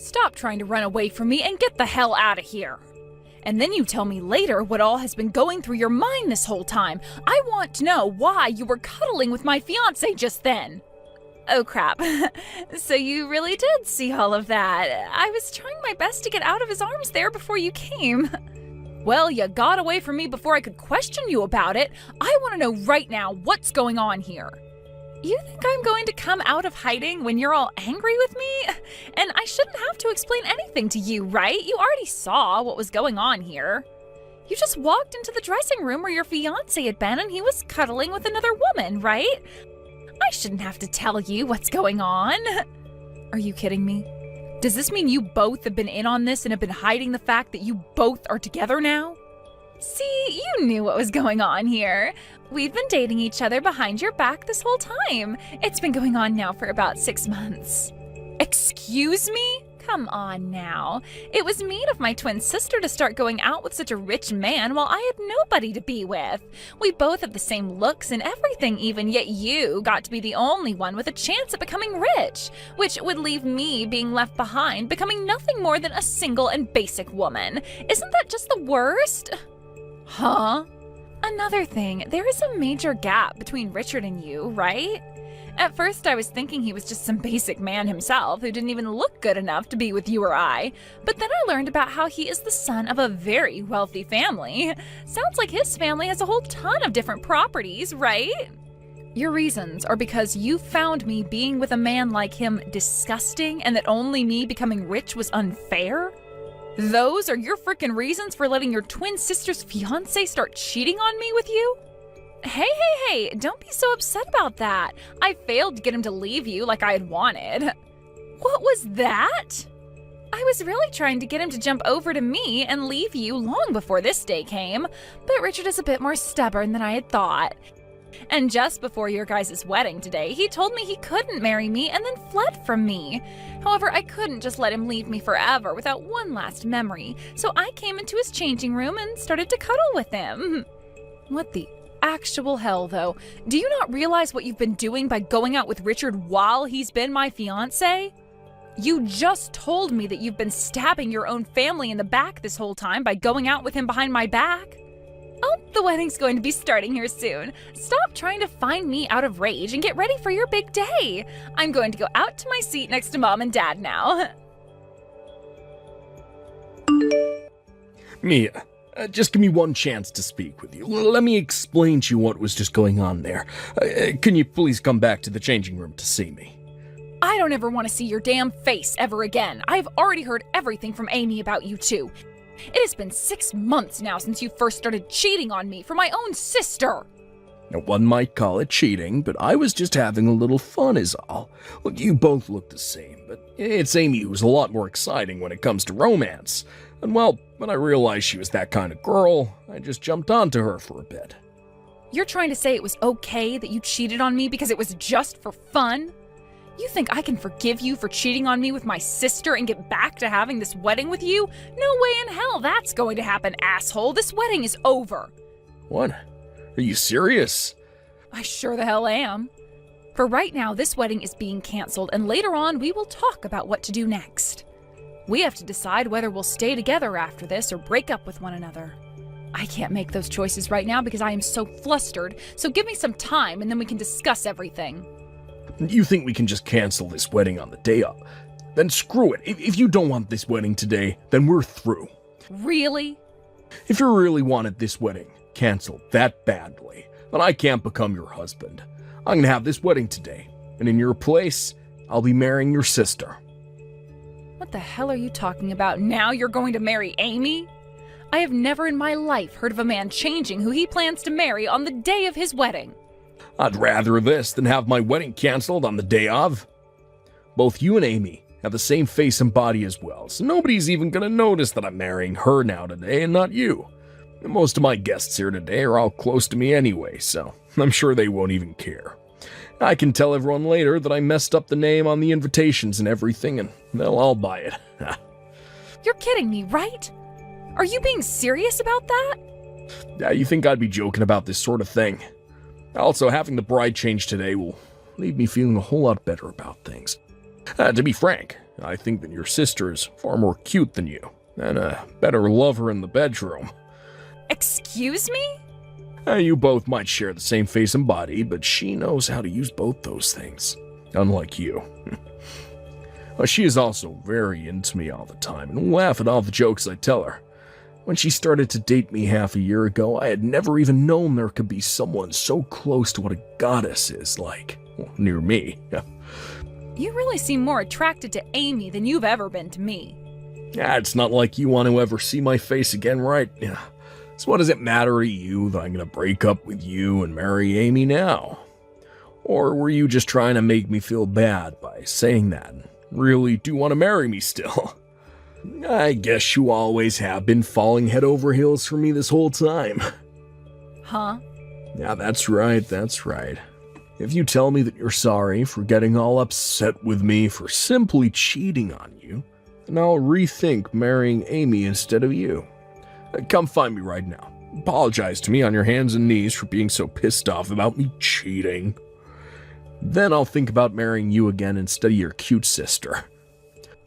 Stop trying to run away from me and get the hell out of here. And then you tell me later what all has been going through your mind this whole time. I want to know why you were cuddling with my fiancé just then. Oh crap. So you really did see all of that. I was trying my best to get out of his arms there before you came. Well, you got away from me before I could question you about it. I want to know right now what's going on here. You think I'm going to come out of hiding when you're all angry with me? And I shouldn't have to explain anything to you, right? You already saw what was going on here. You just walked into the dressing room where your fiancé had been and he was cuddling with another woman, right? I shouldn't have to tell you what's going on. Are you kidding me? Does this mean you both have been in on this and have been hiding the fact that you both are together now? See, you knew what was going on here. We've been dating each other behind your back this whole time. It's been going on now for about 6 months. Excuse me? Come on now. It was mean of my twin sister to start going out with such a rich man while I had nobody to be with. We both have the same looks and everything even, yet you got to be the only one with a chance at becoming rich, which would leave me being left behind, becoming nothing more than a single and basic woman. Isn't that just the worst? Huh? Another thing, there is a major gap between Richard and you, right? At first I was thinking he was just some basic man himself who didn't even look good enough to be with you or I, but then I learned about how he is the son of a very wealthy family. Sounds like his family has a whole ton of different properties, right? Your reasons are because you found me being with a man like him disgusting and that only me becoming rich was unfair? Those are your frickin' reasons for letting your twin sister's fiancé start cheating on me with you? Hey, don't be so upset about that. I failed to get him to leave you like I had wanted. What was that? I was really trying to get him to jump over to me and leave you long before this day came, but Richard is a bit more stubborn than I had thought. And just before your guys' wedding today, he told me he couldn't marry me and then fled from me. However, I couldn't just let him leave me forever without one last memory, so I came into his changing room and started to cuddle with him. What the actual hell, though? Do you not realize what you've been doing by going out with Richard while he's been my fiancé? You just told me that you've been stabbing your own family in the back this whole time by going out with him behind my back. Oh, the wedding's going to be starting here soon. Stop trying to find me out of rage and get ready for your big day. I'm going to go out to my seat next to Mom and Dad now. Mia, just give me one chance to speak with you. Let me explain to you what was just going on there. Can you please come back to the changing room to see me? I don't ever want to see your damn face ever again. I've already heard everything from Amy about you two. It has been 6 months now since you first started cheating on me for my own sister. Now, one might call it cheating, but I was just having a little fun is all. Look, you both look the same, but it's Amy who's a lot more exciting when it comes to romance. And well, when I realized she was that kind of girl, I just jumped onto her for a bit. You're trying to say it was okay that you cheated on me because it was just for fun? You think I can forgive you for cheating on me with my sister and get back to having this wedding with you? No way in hell that's going to happen, asshole. This wedding is over. What? Are you serious? I sure the hell am. For right now, this wedding is being canceled, and later on we will talk about what to do next. We have to decide whether we'll stay together after this or break up with one another. I can't make those choices right now because I am so flustered, so give me some time and then we can discuss everything. You think we can just cancel this wedding on the day of? Then screw it. If you don't want this wedding today, then we're through. Really? If you really wanted this wedding canceled that badly, then I can't become your husband. I'm gonna have this wedding today, and in your place, I'll be marrying your sister. What the hell are you talking about? Now you're going to marry Amy? I have never in my life heard of a man changing who he plans to marry on the day of his wedding. I'd rather this than have my wedding canceled on the day of. Both you and Amy have the same face and body as well, so nobody's even gonna notice that I'm marrying her now today and not you. And most of my guests here today are all close to me anyway, so I'm sure they won't even care. I can tell everyone later that I messed up the name on the invitations and everything, and they'll all buy it. You're kidding me, right? Are you being serious about that? Yeah, you think I'd be joking about this sort of thing? Also, having the bride change today will leave me feeling a whole lot better about things. To be frank, I think that your sister is far more cute than you, and a better lover in the bedroom. Excuse me? You both might share the same face and body, but she knows how to use both those things, unlike you. She is also very into me all the time and will laugh at all the jokes I tell her. When she started to date me half a year ago, I had never even known there could be someone so close to what a goddess is like, near me. You really seem more attracted to Amy than you've ever been to me. It's not like you want to ever see my face again, right? So what does it matter to you that I'm going to break up with you and marry Amy now? Or were you just trying to make me feel bad by saying that? Really do want to marry me still? I guess you always have been falling head over heels for me this whole time. Huh? Yeah, that's right. If you tell me that you're sorry for getting all upset with me for simply cheating on you, then I'll rethink marrying Amy instead of you. Come find me right now. Apologize to me on your hands and knees for being so pissed off about me cheating. Then I'll think about marrying you again instead of your cute sister.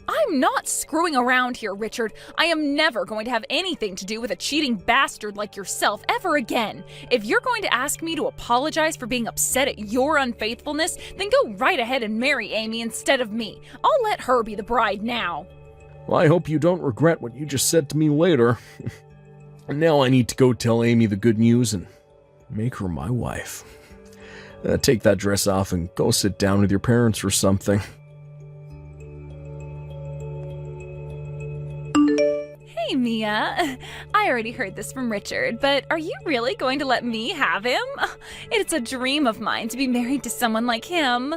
I'm not screwing around here, Richard. I am never going to have anything to do with a cheating bastard like yourself ever again. If you're going to ask me to apologize for being upset at your unfaithfulness, then go right ahead and marry Amy instead of me. I'll let her be the bride now. Well, I hope you don't regret what you just said to me later. And now I need to go tell Amy the good news and make her my wife. Take that dress off and go sit down with your parents or something. Hey, Mia. I already heard this from Richard, but are you really going to let me have him? It's a dream of mine to be married to someone like him.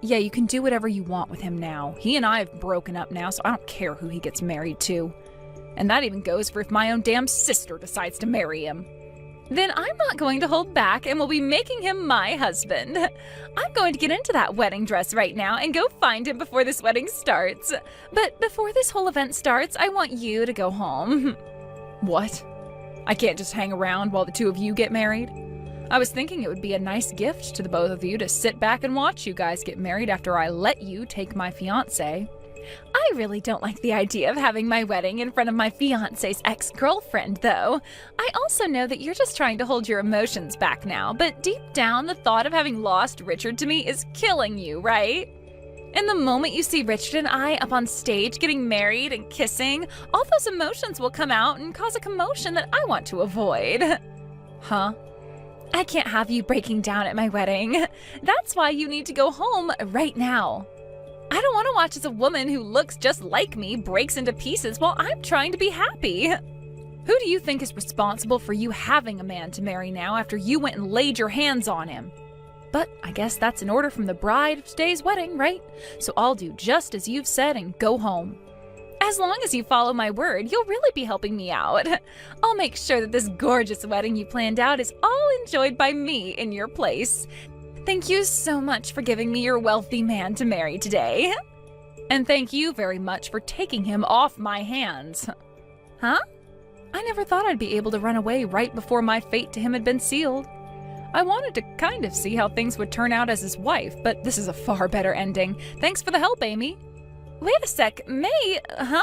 Yeah, you can do whatever you want with him now. He and I have broken up now, so I don't care who he gets married to. And that even goes for if my own damn sister decides to marry him. Then I'm not going to hold back and will be making him my husband. I'm going to get into that wedding dress right now and go find him before this wedding starts. But before this whole event starts, I want you to go home. What? I can't just hang around while the two of you get married? I was thinking it would be a nice gift to the both of you to sit back and watch you guys get married after I let you take my fiancé. I really don't like the idea of having my wedding in front of my fiancé's ex-girlfriend, though. I also know that you're just trying to hold your emotions back now, but deep down, the thought of having lost Richard to me is killing you, right? And the moment you see Richard and I up on stage getting married and kissing, all those emotions will come out and cause a commotion that I want to avoid. Huh? I can't have you breaking down at my wedding. That's why you need to go home right now. I don't want to watch as a woman who looks just like me breaks into pieces while I'm trying to be happy. Who do you think is responsible for you having a man to marry now after you went and laid your hands on him? But I guess that's an order from the bride of today's wedding, right? So I'll do just as you've said and go home. As long as you follow my word, you'll really be helping me out. I'll make sure that this gorgeous wedding you planned out is all enjoyed by me in your place. Thank you so much for giving me your wealthy man to marry today. And thank you very much for taking him off my hands. Huh? I never thought I'd be able to run away right before my fate to him had been sealed. I wanted to kind of see how things would turn out as his wife, but this is a far better ending. Thanks for the help, Amy. Wait a sec, May, huh?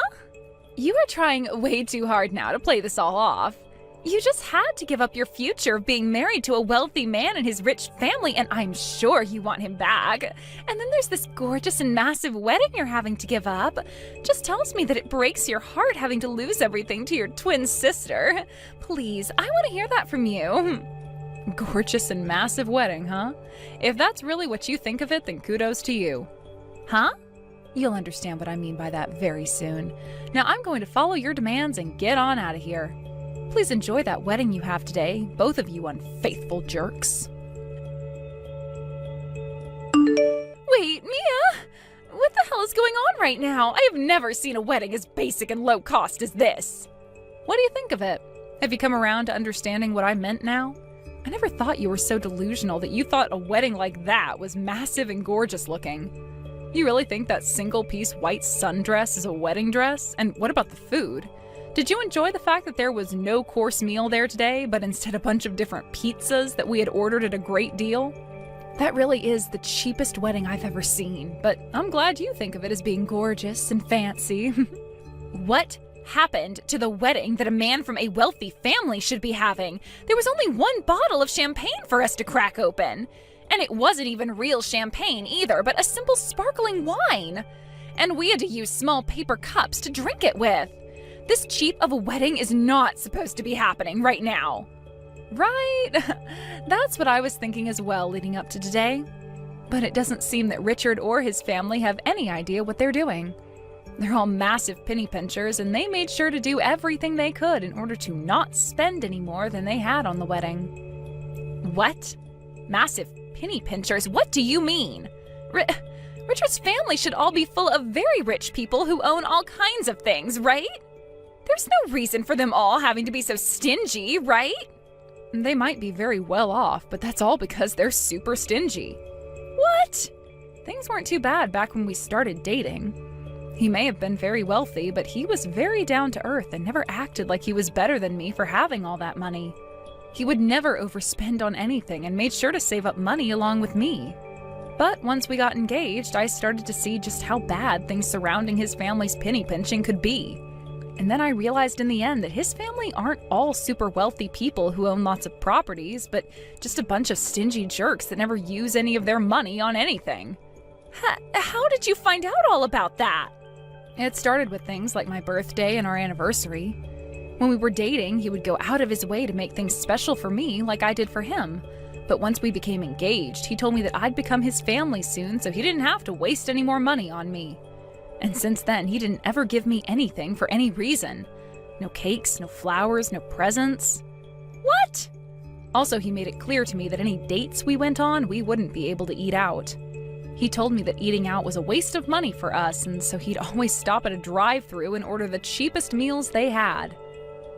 You are trying way too hard now to play this all off. You just had to give up your future of being married to a wealthy man and his rich family, and I'm sure you want him back. And then there's this gorgeous and massive wedding you're having to give up. Just tells me that it breaks your heart having to lose everything to your twin sister. Please, I want to hear that from you. Gorgeous and massive wedding, huh? If that's really what you think of it, then kudos to you. Huh? You'll understand what I mean by that very soon. Now I'm going to follow your demands and get on out of here. Please enjoy that wedding you have today, both of you unfaithful jerks. Wait, Mia! What the hell is going on right now? I have never seen a wedding as basic and low cost as this. What do you think of it? Have you come around to understanding what I meant now? I never thought you were so delusional that you thought a wedding like that was massive and gorgeous looking. You really think that single-piece white sundress is a wedding dress? And what about the food? Did you enjoy the fact that there was no course meal there today, but instead a bunch of different pizzas that we had ordered at a great deal? That really is the cheapest wedding I've ever seen, but I'm glad you think of it as being gorgeous and fancy. What happened to the wedding that a man from a wealthy family should be having? There was only one bottle of champagne for us to crack open. And it wasn't even real champagne either, but a simple sparkling wine. And we had to use small paper cups to drink it with. This cheap of a wedding is not supposed to be happening right now. Right? That's what I was thinking as well leading up to today. But it doesn't seem that Richard or his family have any idea what they're doing. They're all massive penny pinchers, and they made sure to do everything they could in order to not spend any more than they had on the wedding. What? Massive penny pinchers? What do you mean? Richard's family should all be full of very rich people who own all kinds of things, right? There's no reason for them all having to be so stingy, right? They might be very well off, but that's all because they're super stingy. What? Things weren't too bad back when we started dating. He may have been very wealthy, but he was very down to earth and never acted like he was better than me for having all that money. He would never overspend on anything and made sure to save up money along with me. But once we got engaged, I started to see just how bad things surrounding his family's penny pinching could be. And then I realized in the end that his family aren't all super wealthy people who own lots of properties, but just a bunch of stingy jerks that never use any of their money on anything. How did you find out all about that? It started with things like my birthday and our anniversary. When we were dating, he would go out of his way to make things special for me like I did for him. But once we became engaged, he told me that I'd become his family soon, so he didn't have to waste any more money on me. And since then, he didn't ever give me anything for any reason. No cakes, no flowers, no presents. What? Also, he made it clear to me that any dates we went on, we wouldn't be able to eat out. He told me that eating out was a waste of money for us, and so he'd always stop at a drive-thru and order the cheapest meals they had.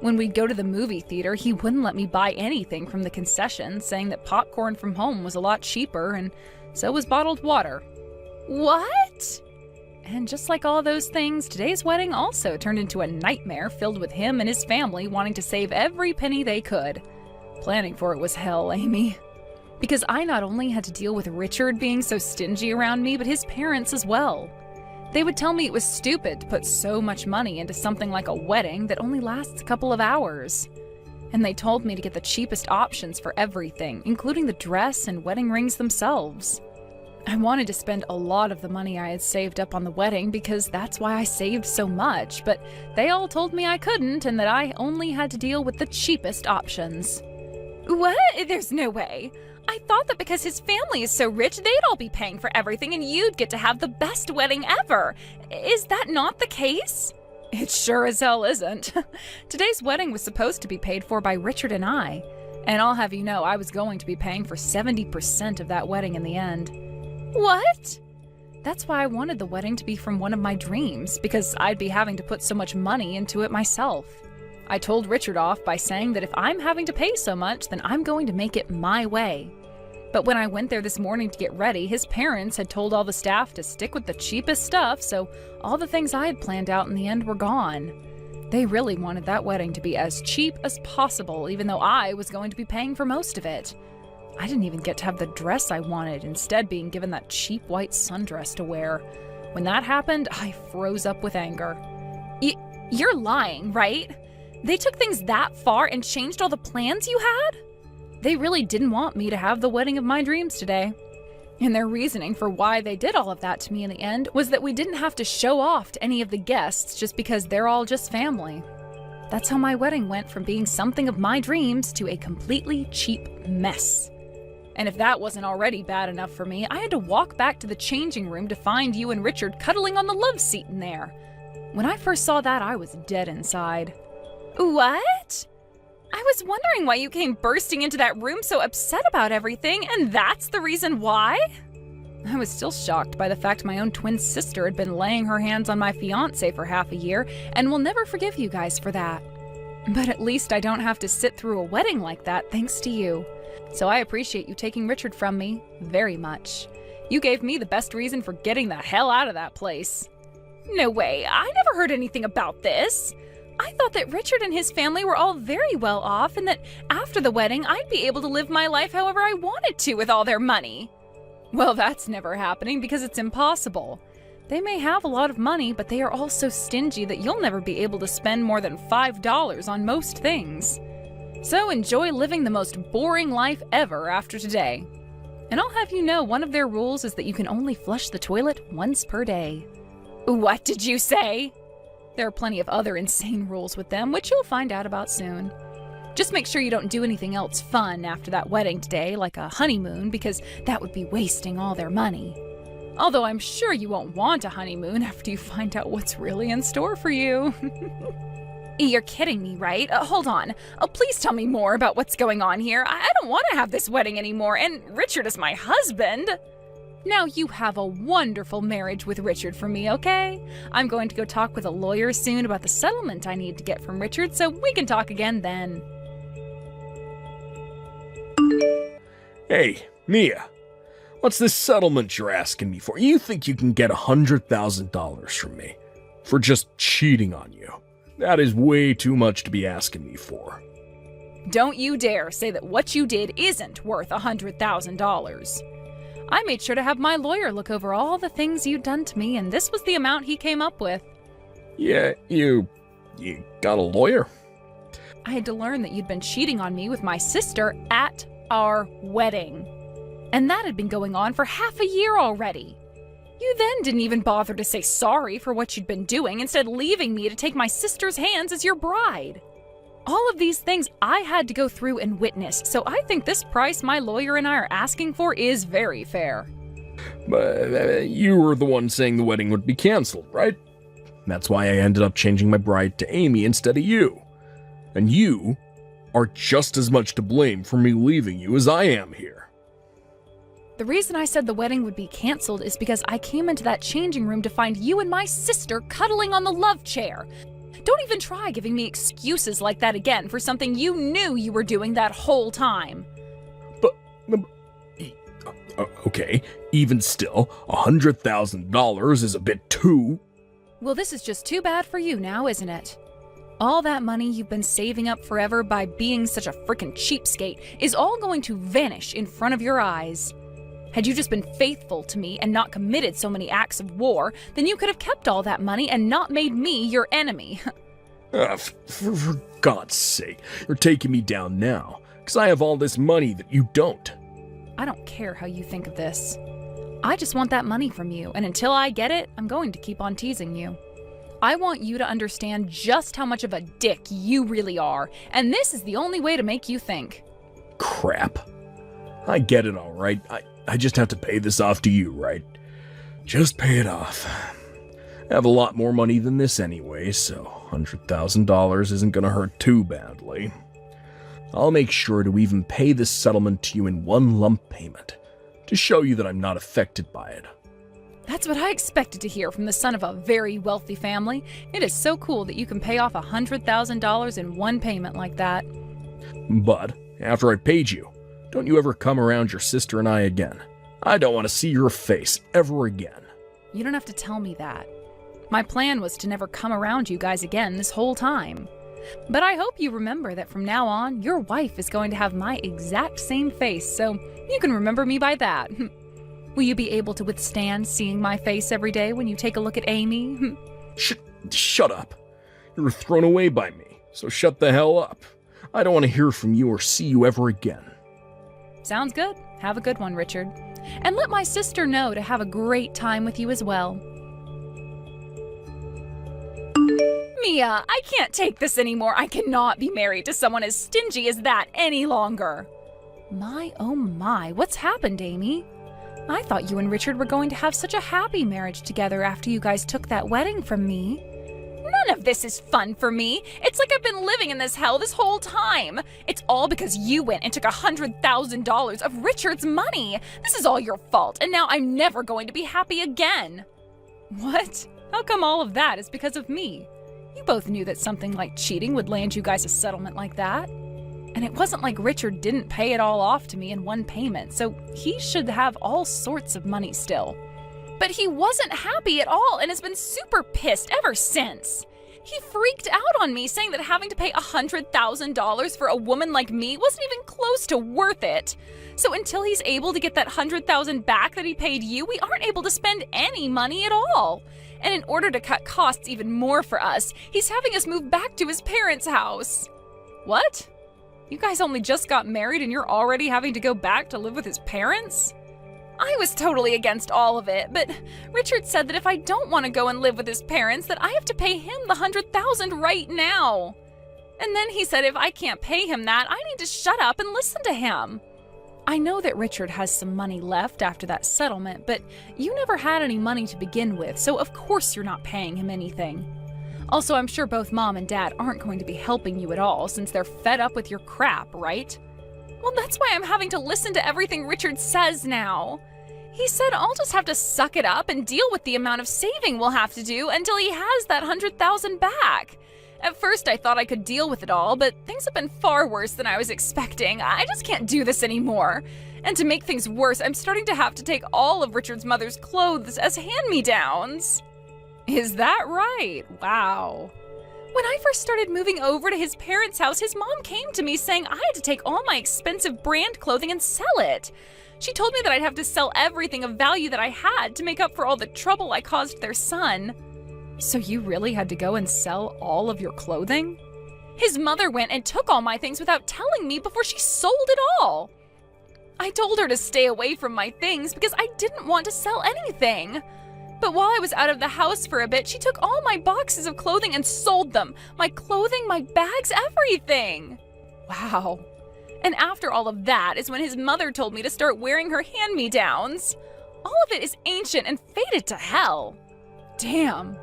When we'd go to the movie theater, he wouldn't let me buy anything from the concession, saying that popcorn from home was a lot cheaper, and so was bottled water. What? And just like all those things, today's wedding also turned into a nightmare filled with him and his family wanting to save every penny they could. Planning for it was hell, Amy. Because I not only had to deal with Richard being so stingy around me, but his parents as well. They would tell me it was stupid to put so much money into something like a wedding that only lasts a couple of hours. And they told me to get the cheapest options for everything, including the dress and wedding rings themselves. I wanted to spend a lot of the money I had saved up on the wedding because that's why I saved so much, but they all told me I couldn't and that I only had to deal with the cheapest options. What? There's no way. I thought that because his family is so rich, they'd all be paying for everything and you'd get to have the best wedding ever. Is that not the case? It sure as hell isn't. Today's wedding was supposed to be paid for by Richard and I, and I'll have you know I was going to be paying for 70% of that wedding in the end. What? That's why I wanted the wedding to be from one of my dreams, because I'd be having to put so much money into it myself. I told Richard off by saying that if I'm having to pay so much, then I'm going to make it my way. But when I went there this morning to get ready, his parents had told all the staff to stick with the cheapest stuff, so all the things I had planned out in the end were gone. They really wanted that wedding to be as cheap as possible, even though I was going to be paying for most of it. I didn't even get to have the dress I wanted, instead being given that cheap white sundress to wear. When that happened, I froze up with anger. You're lying, right? They took things that far and changed all the plans you had? They really didn't want me to have the wedding of my dreams today. And their reasoning for why they did all of that to me in the end was that we didn't have to show off to any of the guests just because they're all just family. That's how my wedding went from being something of my dreams to a completely cheap mess. And if that wasn't already bad enough for me, I had to walk back to the changing room to find you and Richard cuddling on the love seat in there. When I first saw that, I was dead inside. What? I was wondering why you came bursting into that room so upset about everything, and that's the reason why? I was still shocked by the fact my own twin sister had been laying her hands on my fiancé for half a year, and will never forgive you guys for that. But at least I don't have to sit through a wedding like that thanks to you. So I appreciate you taking Richard from me very much. You gave me the best reason for getting the hell out of that place. No way, I never heard anything about this. I thought that Richard and his family were all very well off and that after the wedding I'd be able to live my life however I wanted to with all their money. Well, that's never happening because it's impossible. They may have a lot of money, but they are all so stingy that you'll never be able to spend more than $5 on most things. So enjoy living the most boring life ever after today. And I'll have you know one of their rules is that you can only flush the toilet once per day. What did you say? There are plenty of other insane rules with them, which you'll find out about soon. Just make sure you don't do anything else fun after that wedding today, like a honeymoon, because that would be wasting all their money. Although I'm sure you won't want a honeymoon after you find out what's really in store for you. You're kidding me, right? Hold on. Please tell me more about what's going on here. I don't want to have this wedding anymore, and Richard is my husband. Now you have a wonderful marriage with Richard for me, okay? I'm going to go talk with a lawyer soon about the settlement I need to get from Richard, so we can talk again then. Hey, Mia. What's this settlement you're asking me for? You think you can get $100,000 from me for just cheating on you? That is way too much to be asking me for. Don't you dare say that what you did isn't worth $100,000. I made sure to have my lawyer look over all the things you'd done to me, and this was the amount he came up with. Yeah, you got a lawyer? I had to learn that you'd been cheating on me with my sister at our wedding. And that had been going on for half a year already. You then didn't even bother to say sorry for what you'd been doing, instead leaving me to take my sister's hands as your bride. All of these things I had to go through and witness, so I think this price my lawyer and I are asking for is very fair. But you were the one saying the wedding would be canceled, right? That's why I ended up changing my bride to Amy instead of you. And you are just as much to blame for me leaving you as I am here. The reason I said the wedding would be canceled is because I came into that changing room to find you and my sister cuddling on the love chair. Don't even try giving me excuses like that again for something you knew you were doing that whole time. But okay, even still, $100,000 is a bit too... Well, this is just too bad for you now, isn't it? All that money you've been saving up forever by being such a frickin' cheapskate is all going to vanish in front of your eyes. Had you just been faithful to me and not committed so many acts of war, then you could have kept all that money and not made me your enemy. For God's sake, you're taking me down now, because I have all this money that you don't. I don't care how you think of this. I just want that money from you, and until I get it, I'm going to keep on teasing you. I want you to understand just how much of a dick you really are, and this is the only way to make you think. Crap. I get it all right. I just have to pay this off to you, right? Just pay it off. I have a lot more money than this anyway, so $100,000 isn't gonna hurt too badly. I'll make sure to even pay this settlement to you in one lump payment, to show you that I'm not affected by it. That's what I expected to hear from the son of a very wealthy family. It is so cool that you can pay off $100,000 in one payment like that. But after I paid you, don't you ever come around your sister and I again. I don't want to see your face ever again. You don't have to tell me that. My plan was to never come around you guys again this whole time. But I hope you remember that from now on, your wife is going to have my exact same face, so you can remember me by that. Will you be able to withstand seeing my face every day when you take a look at Amy? Shut up. You were thrown away by me, so shut the hell up. I don't want to hear from you or see you ever again. Sounds good. Have a good one, Richard. And let my sister know to have a great time with you as well. Mia, I can't take this anymore. I cannot be married to someone as stingy as that any longer. My, oh my, what's happened, Amy? I thought you and Richard were going to have such a happy marriage together after you guys took that wedding from me. None of this is fun for me. It's like I've been living in this hell this whole time. It's all because you went and took $100,000 of Richard's money. This is all your fault, and now I'm never going to be happy again. What? How come all of that is because of me? You both knew that something like cheating would land you guys a settlement like that. And it wasn't like Richard didn't pay it all off to me in one payment, so he should have all sorts of money still. But he wasn't happy at all and has been super pissed ever since. He freaked out on me, saying that having to pay $100,000 for a woman like me wasn't even close to worth it. So until he's able to get that $100,000 back that he paid you, we aren't able to spend any money at all. And in order to cut costs even more for us, he's having us move back to his parents' house. What? You guys only just got married and you're already having to go back to live with his parents? I was totally against all of it, but Richard said that if I don't want to go and live with his parents, that I have to pay him the $100,000 right now. And then he said if I can't pay him that, I need to shut up and listen to him. I know that Richard has some money left after that settlement, but you never had any money to begin with, so of course you're not paying him anything. Also, I'm sure both Mom and Dad aren't going to be helping you at all since they're fed up with your crap, right? Well, that's why I'm having to listen to everything Richard says now. He said I'll just have to suck it up and deal with the amount of saving we'll have to do until he has that $100,000 back. At first I thought I could deal with it all, but things have been far worse than I was expecting. I just can't do this anymore. And to make things worse, I'm starting to have to take all of Richard's mother's clothes as hand-me-downs. Is that right? Wow. When I first started moving over to his parents' house, his mom came to me saying I had to take all my expensive brand clothing and sell it. She told me that I'd have to sell everything of value that I had to make up for all the trouble I caused their son. So you really had to go and sell all of your clothing? His mother went and took all my things without telling me before she sold it all. I told her to stay away from my things because I didn't want to sell anything. But while I was out of the house for a bit, she took all my boxes of clothing and sold them. My clothing, my bags, everything. Wow. And after all of that is when his mother told me to start wearing her hand-me-downs. All of it is ancient and faded to hell. Damn.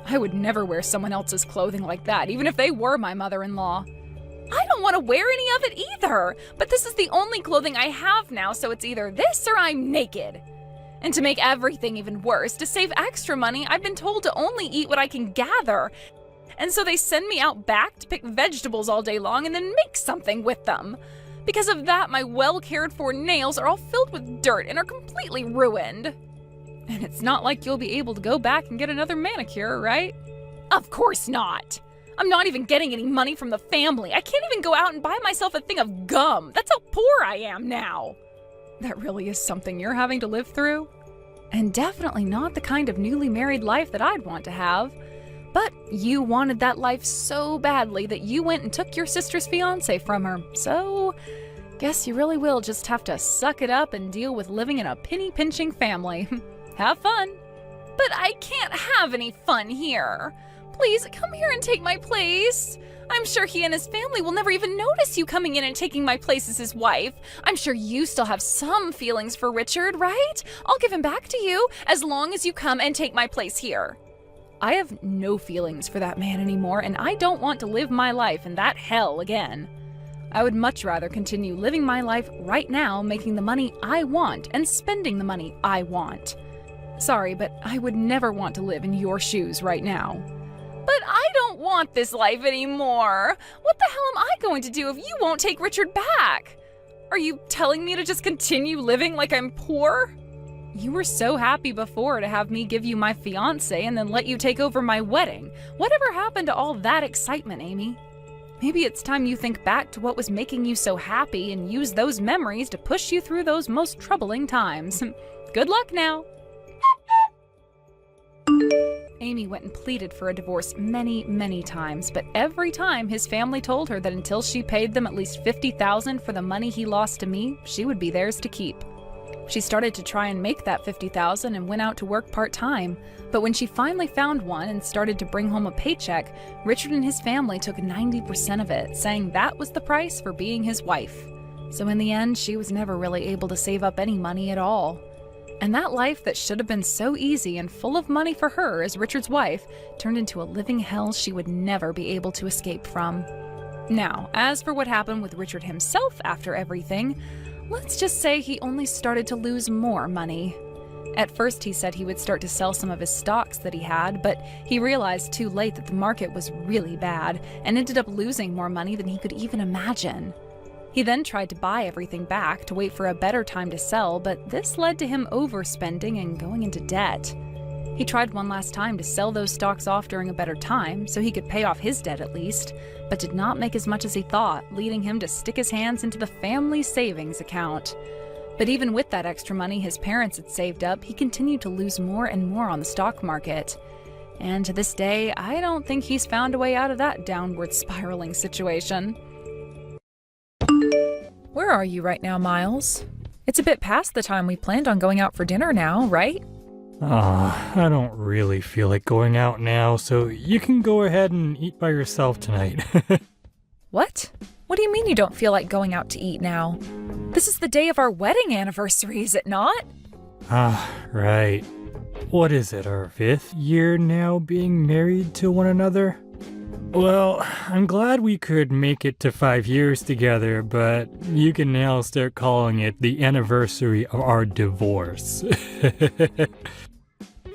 I would never wear someone else's clothing like that, even if they were my mother-in-law. I don't want to wear any of it either, but this is the only clothing I have now, so it's either this or I'm naked. And to make everything even worse, to save extra money, I've been told to only eat what I can gather. And so they send me out back to pick vegetables all day long and then make something with them. Because of that, my well-cared-for nails are all filled with dirt and are completely ruined. And it's not like you'll be able to go back and get another manicure, right? Of course not. I'm not even getting any money from the family. I can't even go out and buy myself a thing of gum. That's how poor I am now. That really is something you're having to live through? And definitely not the kind of newly married life that I'd want to have. But you wanted that life so badly that you went and took your sister's fiancé from her. So, guess you really will just have to suck it up and deal with living in a penny-pinching family. Have fun. But I can't have any fun here. Please, come here and take my place. I'm sure he and his family will never even notice you coming in and taking my place as his wife. I'm sure you still have some feelings for Richard, right? I'll give him back to you as long as you come and take my place here. I have no feelings for that man anymore, and I don't want to live my life in that hell again. I would much rather continue living my life right now, making the money I want and spending the money I want. Sorry, but I would never want to live in your shoes right now. But I don't want this life anymore. What the hell am I going to do if you won't take Richard back? Are you telling me to just continue living like I'm poor? You were so happy before to have me give you my fiancé and then let you take over my wedding. Whatever happened to all that excitement, Amy? Maybe it's time you think back to what was making you so happy and use those memories to push you through those most troubling times. Good luck now. Amy went and pleaded for a divorce many, many times, but every time his family told her that until she paid them at least $50,000 for the money he lost to me, she would be theirs to keep. She started to try and make that $50,000 and went out to work part-time, but when she finally found one and started to bring home a paycheck, Richard and his family took 90% of it, saying that was the price for being his wife. So in the end, she was never really able to save up any money at all. And that life that should have been so easy and full of money for her as Richard's wife turned into a living hell she would never be able to escape from. Now, as for what happened with Richard himself after everything, let's just say he only started to lose more money. At first he said he would start to sell some of his stocks that he had, but he realized too late that the market was really bad and ended up losing more money than he could even imagine. He then tried to buy everything back to wait for a better time to sell, but this led to him overspending and going into debt. He tried one last time to sell those stocks off during a better time, so he could pay off his debt at least, but did not make as much as he thought, leading him to stick his hands into the family savings account. But even with that extra money his parents had saved up, he continued to lose more and more on the stock market. And to this day, I don't think he's found a way out of that downward spiraling situation. Where are you right now, Miles? It's a bit past the time we planned on going out for dinner now, right? I don't really feel like going out now, so you can go ahead and eat by yourself tonight. What? What do you mean you don't feel like going out to eat now? This is the day of our wedding anniversary, is it not? Right. What is it, our 5th year now being married to one another? Well, I'm glad we could make it to 5 years together, but you can now start calling it the anniversary of our divorce.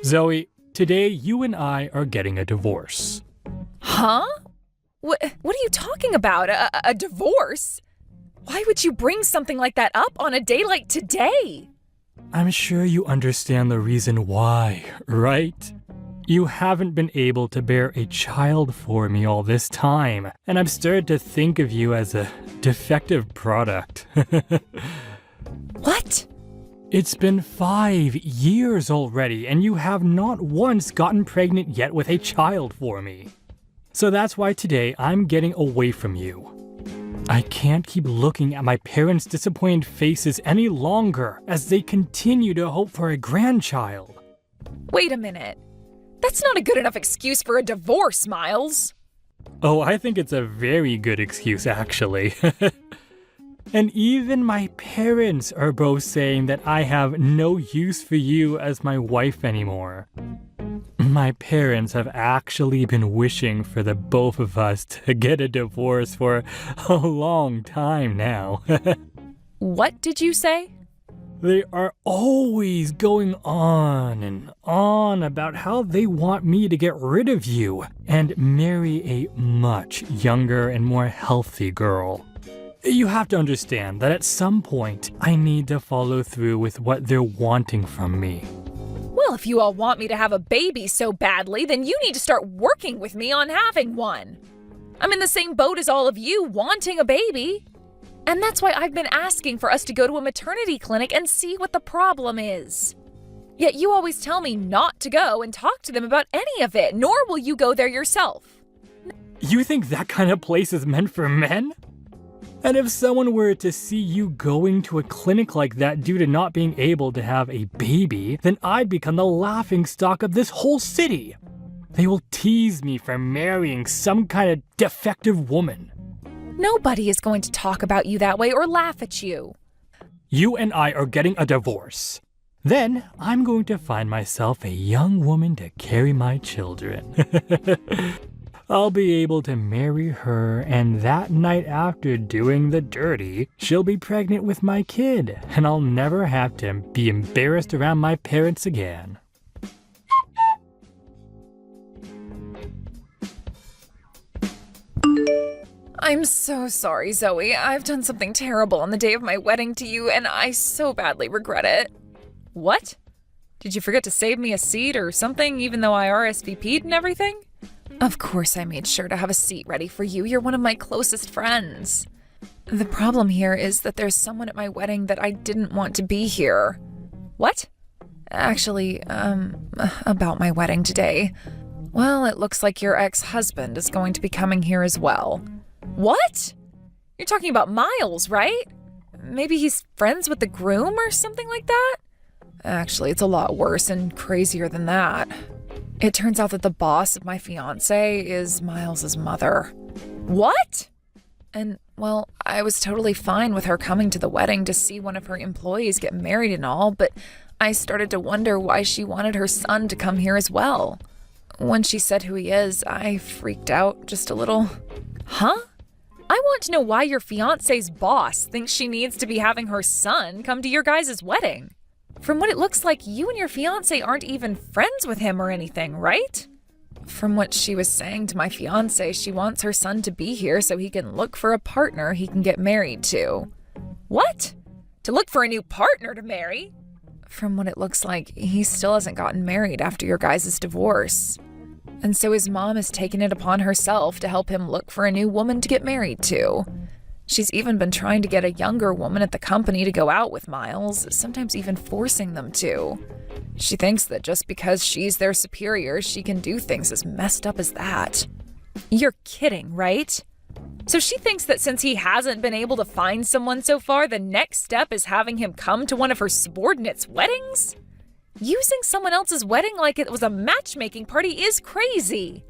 Zoe, today you and I are getting a divorce. Huh? What are you talking about? A divorce? Why would you bring something like that up on a day like today? I'm sure you understand the reason why, right? You haven't been able to bear a child for me all this time, and I've started to think of you as a defective product. What? It's been 5 years already, and you have not once gotten pregnant yet with a child for me. So that's why today I'm getting away from you. I can't keep looking at my parents' disappointed faces any longer as they continue to hope for a grandchild. Wait a minute. That's not a good enough excuse for a divorce, Miles. Oh, I think it's a very good excuse, actually. And even my parents are both saying that I have no use for you as my wife anymore. My parents have actually been wishing for the both of us to get a divorce for a long time now. What did you say? They are always going on and on about how they want me to get rid of you and marry a much younger and more healthy girl. You have to understand that at some point, I need to follow through with what they're wanting from me. Well, if you all want me to have a baby so badly, then you need to start working with me on having one. I'm in the same boat as all of you, wanting a baby. And that's why I've been asking for us to go to a maternity clinic and see what the problem is. Yet you always tell me not to go and talk to them about any of it, nor will you go there yourself. You think that kind of place is meant for men? And if someone were to see you going to a clinic like that due to not being able to have a baby, then I'd become the laughingstock of this whole city. They will tease me for marrying some kind of defective woman. Nobody is going to talk about you that way or laugh at you. You and I are getting a divorce. Then I'm going to find myself a young woman to carry my children. I'll be able to marry her, and that night after doing the dirty, she'll be pregnant with my kid, and I'll never have to be embarrassed around my parents again. I'm so sorry, Zoe. I've done something terrible on the day of my wedding to you, and I so badly regret it. What? Did you forget to save me a seat or something, even though I RSVP'd and everything? Of course I made sure to have a seat ready for you. You're one of my closest friends. The problem here is that there's someone at my wedding that I didn't want to be here. What? Actually, about my wedding today. Well, it looks like your ex-husband is going to be coming here as well. What? You're talking about Miles, right? Maybe he's friends with the groom or something like that? Actually, it's a lot worse and crazier than that. It turns out that the boss of my fiancé is Miles's mother. What? And, well, I was totally fine with her coming to the wedding to see one of her employees get married and all, but I started to wonder why she wanted her son to come here as well. When she said who he is, I freaked out just a little. Huh? I want to know why your fiancé's boss thinks she needs to be having her son come to your guys' wedding. From what it looks like, you and your fiancé aren't even friends with him or anything, right? From what she was saying to my fiancé, she wants her son to be here so he can look for a partner he can get married to. What? To look for a new partner to marry? From what it looks like, he still hasn't gotten married after your guys' divorce. And so his mom has taken it upon herself to help him look for a new woman to get married to. She's even been trying to get a younger woman at the company to go out with Miles, sometimes even forcing them to. She thinks that just because she's their superior, she can do things as messed up as that. You're kidding, right? So she thinks that since he hasn't been able to find someone so far, the next step is having him come to one of her subordinates' weddings? Using someone else's wedding like it was a matchmaking party is crazy.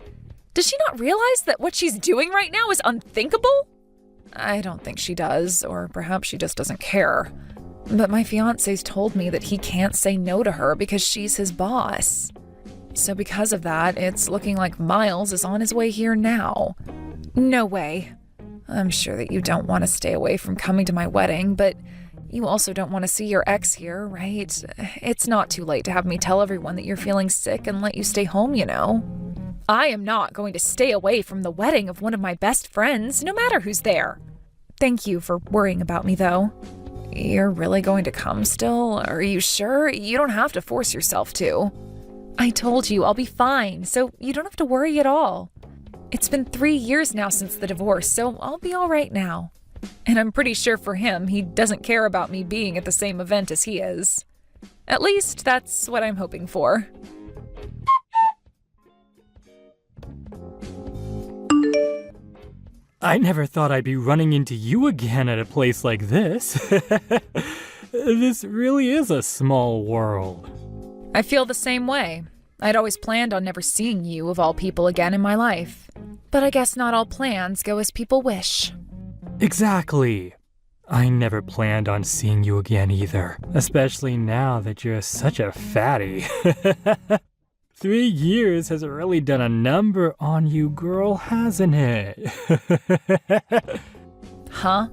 Does she not realize that what she's doing right now is unthinkable? I don't think she does, or perhaps she just doesn't care. But my fiancé's told me that he can't say no to her because she's his boss. So because of that, it's looking like Miles is on his way here now. No way. I'm sure that you don't want to stay away from coming to my wedding, but you also don't want to see your ex here, right? It's not too late to have me tell everyone that you're feeling sick and let you stay home, you know. I am not going to stay away from the wedding of one of my best friends, no matter who's there. Thank you for worrying about me, though. You're really going to come still? Are you sure? You don't have to force yourself to. I told you I'll be fine, so you don't have to worry at all. It's been 3 years now since the divorce, so I'll be all right now. And I'm pretty sure for him, he doesn't care about me being at the same event as he is. At least that's what I'm hoping for. I never thought I'd be running into you again at a place like this. This really is a small world. I feel the same way. I'd always planned on never seeing you, of all people, again in my life. But I guess not all plans go as people wish. Exactly. I never planned on seeing you again either, especially now that you're such a fatty. 3 years has really done a number on you, girl, hasn't it? Huh?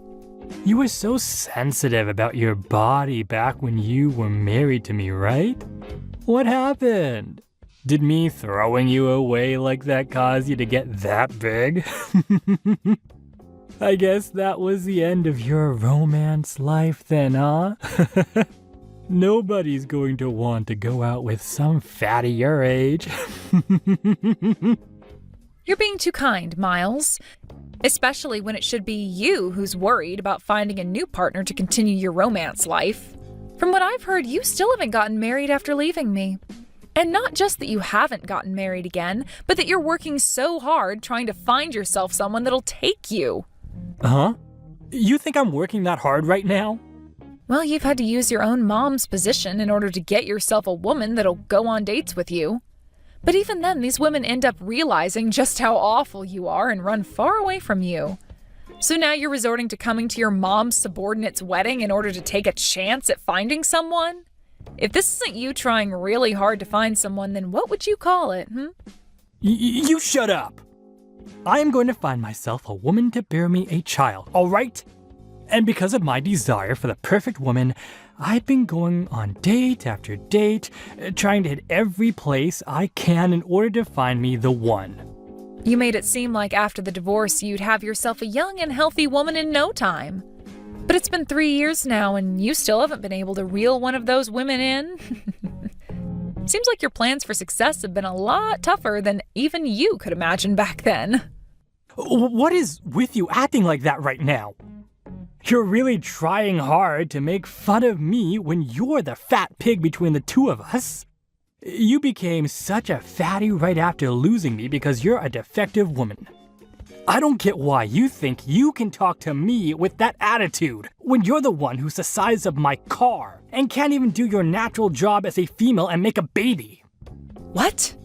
You were so sensitive about your body back when you were married to me, right? What happened? Did me throwing you away like that cause you to get that big? I guess that was the end of your romance life then, huh? Nobody's going to want to go out with some fatty your age. You're being too kind, Miles. Especially when it should be you who's worried about finding a new partner to continue your romance life. From what I've heard, you still haven't gotten married after leaving me. And not just that you haven't gotten married again, but that you're working so hard trying to find yourself someone that'll take you. Huh? You think I'm working that hard right now? Well, you've had to use your own mom's position in order to get yourself a woman that'll go on dates with you. But even then, these women end up realizing just how awful you are and run far away from you. So now you're resorting to coming to your mom's subordinate's wedding in order to take a chance at finding someone? If this isn't you trying really hard to find someone, then what would you call it, You shut up! I am going to find myself a woman to bear me a child, all right? And because of my desire for the perfect woman, I've been going on date after date, trying to hit every place I can in order to find me the one. You made it seem like after the divorce you'd have yourself a young and healthy woman in no time. But it's been 3 years now and you still haven't been able to reel one of those women in. Seems like your plans for success have been a lot tougher than even you could imagine back then. What is with you acting like that right now? You're really trying hard to make fun of me when you're the fat pig between the two of us. You became such a fatty right after losing me because you're a defective woman. I don't get why you think you can talk to me with that attitude when you're the one who's the size of my car and can't even do your natural job as a female and make a baby. What?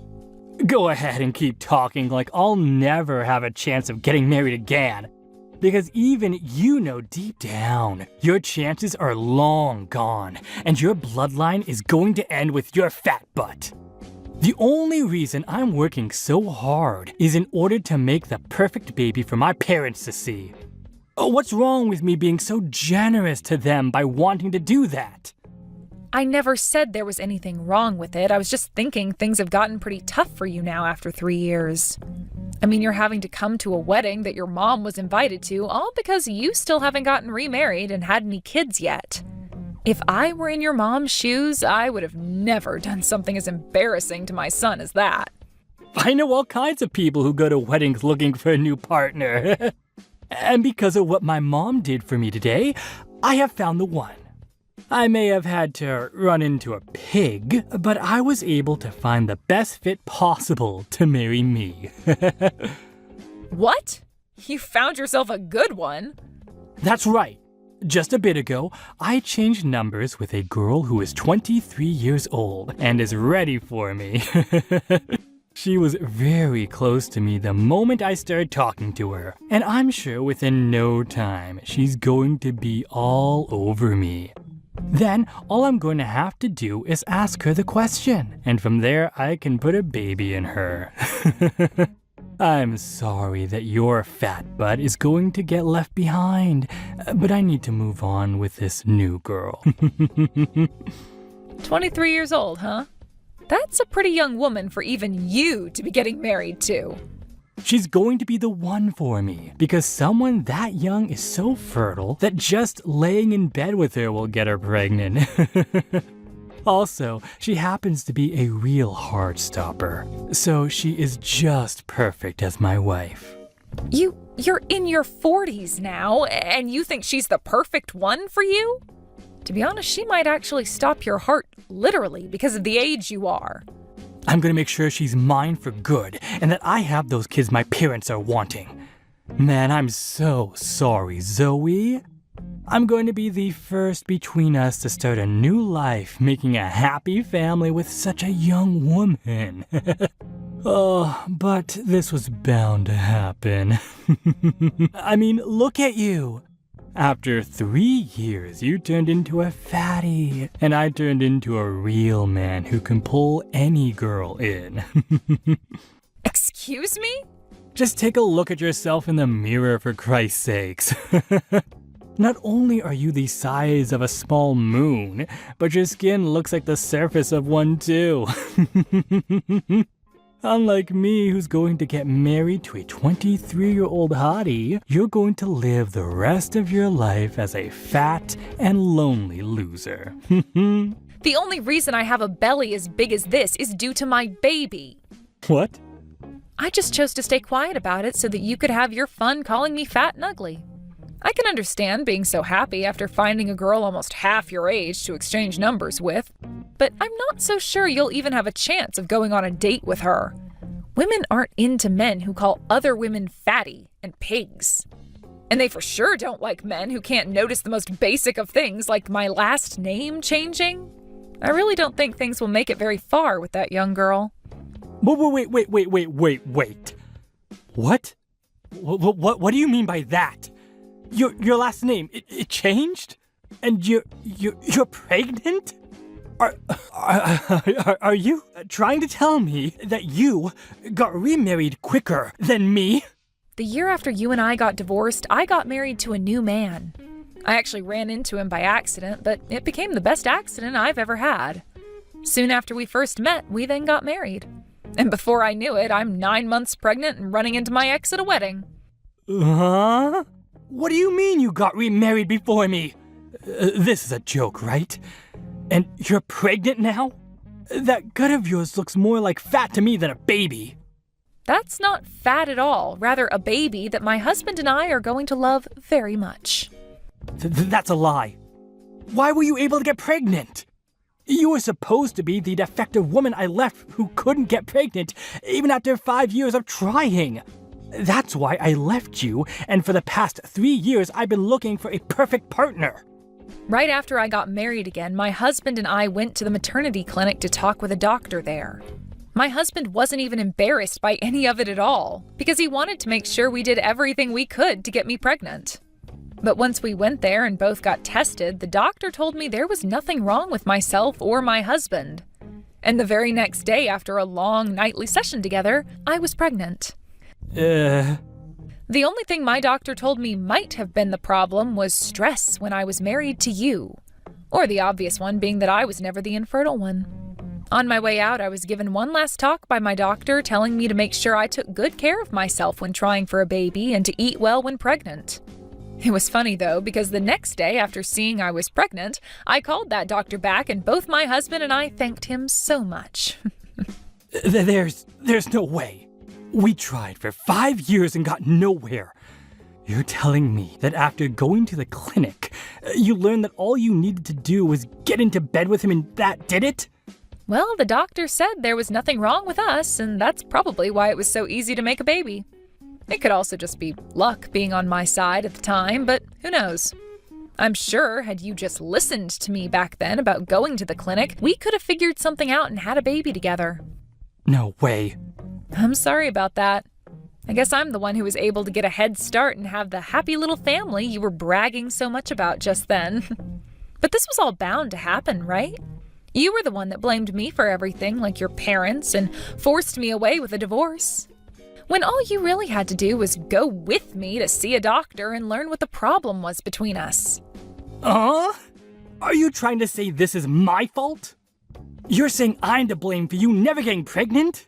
Go ahead and keep talking like I'll never have a chance of getting married again. Because even you know deep down, your chances are long gone, and your bloodline is going to end with your fat butt. The only reason I'm working so hard is in order to make the perfect baby for my parents to see. What's wrong with me being so generous to them by wanting to do that? I never said there was anything wrong with it. I was just thinking things have gotten pretty tough for you now after 3 years. I mean, you're having to come to a wedding that your mom was invited to, all because you still haven't gotten remarried and had any kids yet. If I were in your mom's shoes, I would have never done something as embarrassing to my son as that. I know all kinds of people who go to weddings looking for a new partner. And because of what my mom did for me today, I have found the one. I may have had to run into a pig, but I was able to find the best fit possible to marry me. What? You found yourself a good one? That's right. Just a bit ago, I changed numbers with a girl who is 23 years old and is ready for me. She was very close to me the moment I started talking to her, and I'm sure within no time she's going to be all over me. Then all I'm going to have to do is ask her the question, and from there I can put a baby in her. I'm sorry that your fat butt is going to get left behind, but I need to move on with this new girl. 23 years old, huh? That's a pretty young woman for even you to be getting married to. She's going to be the one for me, because someone that young is so fertile that just laying in bed with her will get her pregnant. Also, she happens to be a real heart stopper, so she is just perfect as my wife. You're in your 40s now, and you think she's the perfect one for you? To be honest, she might actually stop your heart, literally, because of the age you are. I'm gonna make sure she's mine for good, and that I have those kids my parents are wanting. Man, I'm so sorry, Zoe. I'm going to be the first between us to start a new life, making a happy family with such a young woman. Oh, but this was bound to happen. I mean, look at you. After 3 years, you turned into a fatty, and I turned into a real man who can pull any girl in. Excuse me? Just take a look at yourself in the mirror, for Christ's sakes. Not only are you the size of a small moon, but your skin looks like the surface of one too. Unlike me, who's going to get married to a 23-year-old hottie, you're going to live the rest of your life as a fat and lonely loser. The only reason I have a belly as big as this is due to my baby. What? I just chose to stay quiet about it so that you could have your fun calling me fat and ugly. I can understand being so happy after finding a girl almost half your age to exchange numbers with, but I'm not so sure you'll even have a chance of going on a date with her. Women aren't into men who call other women fatty and pigs. And they for sure don't like men who can't notice the most basic of things like my last name changing. I really don't think things will make it very far with that young girl. Wait. What? What do you mean by that? Your last name, it changed? And you're pregnant? Are you trying to tell me that you got remarried quicker than me? The year after you and I got divorced, I got married to a new man. I actually ran into him by accident, but it became the best accident I've ever had. Soon after we first met, we then got married. And before I knew it, I'm 9 months pregnant and running into my ex at a wedding. Huh? What do you mean you got remarried before me? This is a joke, right? And you're pregnant now? That gut of yours looks more like fat to me than a baby. That's not fat at all, rather a baby that my husband and I are going to love very much. That's a lie. Why were you able to get pregnant? You were supposed to be the defective woman I left who couldn't get pregnant even after 5 years of trying. That's why I left you, and for the past 3 years I've been looking for a perfect partner. Right after I got married again, my husband and I went to the maternity clinic to talk with a doctor there. My husband wasn't even embarrassed by any of it at all, because he wanted to make sure we did everything we could to get me pregnant. But once we went there and both got tested, the doctor told me there was nothing wrong with myself or my husband. And the very next day, after a long nightly session together, I was pregnant. The only thing my doctor told me might have been the problem was stress when I was married to you. Or the obvious one being that I was never the infertile one. On my way out, I was given one last talk by my doctor telling me to make sure I took good care of myself when trying for a baby and to eat well when pregnant. It was funny though, because the next day after seeing I was pregnant, I called that doctor back and both my husband and I thanked him so much. There's no way. We tried for 5 years and got nowhere. You're telling me that after going to the clinic, you learned that all you needed to do was get into bed with him and that did it? Well, the doctor said there was nothing wrong with us, and that's probably why it was so easy to make a baby. It could also just be luck being on my side at the time, but who knows? I'm sure had you just listened to me back then about going to the clinic, we could have figured something out and had a baby together. No way. I'm sorry about that. I guess I'm the one who was able to get a head start and have the happy little family you were bragging so much about just then. But this was all bound to happen, right? You were the one that blamed me for everything, like your parents, and forced me away with a divorce. When all you really had to do was go with me to see a doctor and learn what the problem was between us. Are you trying to say this is my fault? You're saying I'm to blame for you never getting pregnant?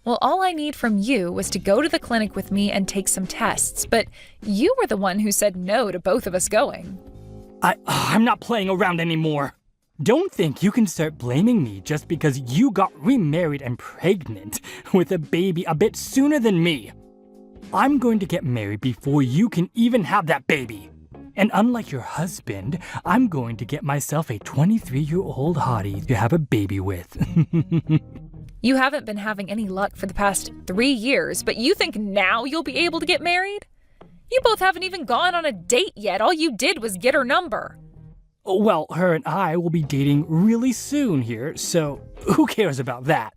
Well, all I need from you was to go to the clinic with me and take some tests, but you were the one who said no to both of us going. I'm not playing around anymore. Don't think you can start blaming me just because you got remarried and pregnant with a baby a bit sooner than me. I'm going to get married before you can even have that baby. And unlike your husband, I'm going to get myself a 23-year-old hottie to have a baby with. You haven't been having any luck for the past 3 years, but you think now you'll be able to get married? You both haven't even gone on a date yet. All you did was get her number. Well, her and I will be dating really soon here, so who cares about that?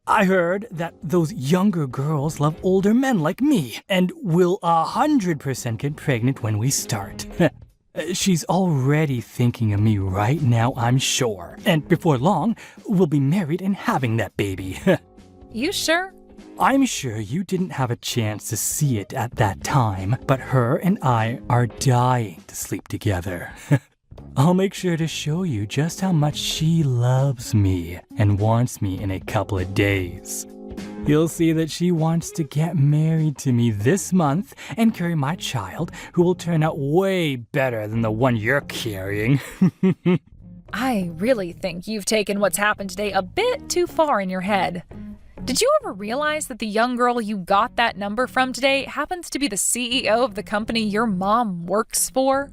I heard that those younger girls love older men like me, and will 100% get pregnant when we start. She's already thinking of me right now, I'm sure. And before long, we'll be married and having that baby. You sure? I'm sure you didn't have a chance to see it at that time, but her and I are dying to sleep together. I'll make sure to show you just how much she loves me and wants me in a couple of days. You'll see that she wants to get married to me this month and carry my child, who will turn out way better than the one you're carrying. I really think you've taken what's happened today a bit too far in your head. Did you ever realize that the young girl you got that number from today happens to be the CEO of the company your mom works for?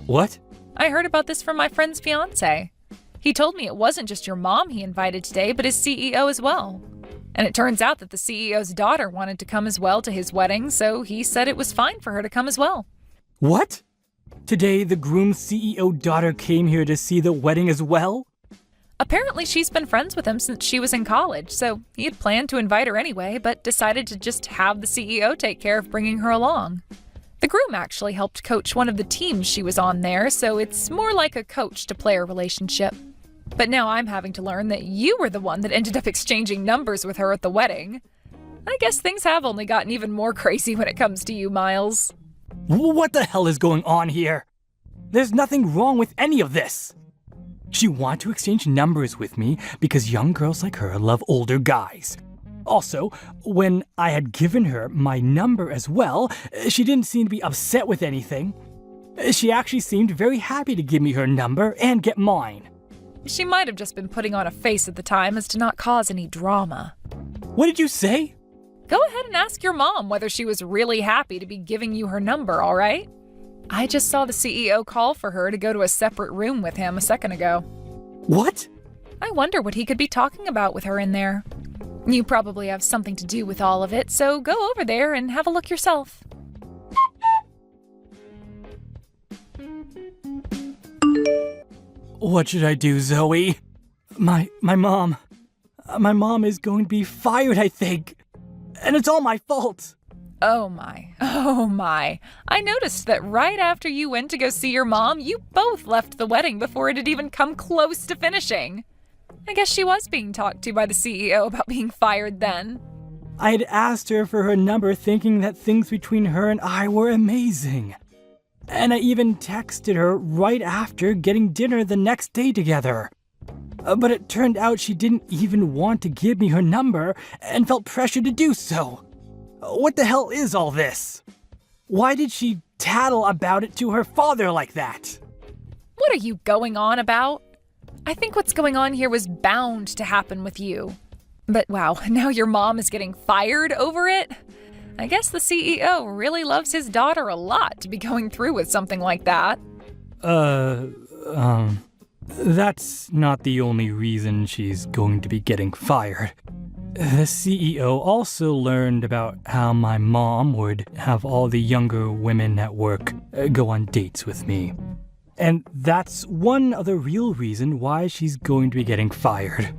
What? I heard about this from my friend's fiance. He told me it wasn't just your mom he invited today, but his CEO as well. And it turns out that the CEO's daughter wanted to come as well to his wedding, so he said it was fine for her to come as well. What? Today the groom's CEO daughter came here to see the wedding as well? Apparently she's been friends with him since she was in college, so he had planned to invite her anyway, but decided to just have the CEO take care of bringing her along. The groom actually helped coach one of the teams she was on there, so it's more like a coach-to-player relationship. But now I'm having to learn that you were the one that ended up exchanging numbers with her at the wedding. I guess things have only gotten even more crazy when it comes to you, Miles. What the hell is going on here? There's nothing wrong with any of this. She wanted to exchange numbers with me because young girls like her love older guys. Also, when I had given her my number as well, she didn't seem to be upset with anything. She actually seemed very happy to give me her number and get mine. She might have just been putting on a face at the time as to not cause any drama. What did you say? Go ahead and ask your mom whether she was really happy to be giving you her number, all right? I just saw the CEO call for her to go to a separate room with him a second ago. What? I wonder what he could be talking about with her in there. You probably have something to do with all of it, so go over there and have a look yourself. What should I do, Zoe? My mom is going to be fired, I think. And it's all my fault. Oh my. I noticed that right after you went to go see your mom, you both left the wedding before it had even come close to finishing. I guess she was being talked to by the CEO about being fired then. I had asked her for her number thinking that things between her and I were amazing. And I even texted her right after getting dinner the next day together. But it turned out she didn't even want to give me her number and felt pressure to do so. What the hell is all this? Why did she tattle about it to her father like that? What are you going on about? I think what's going on here was bound to happen with you. But wow, now your mom is getting fired over it? I guess the CEO really loves his daughter a lot to be going through with something like that. That's not the only reason she's going to be getting fired. The CEO also learned about how my mom would have all the younger women at work go on dates with me. And that's one other real reason why she's going to be getting fired.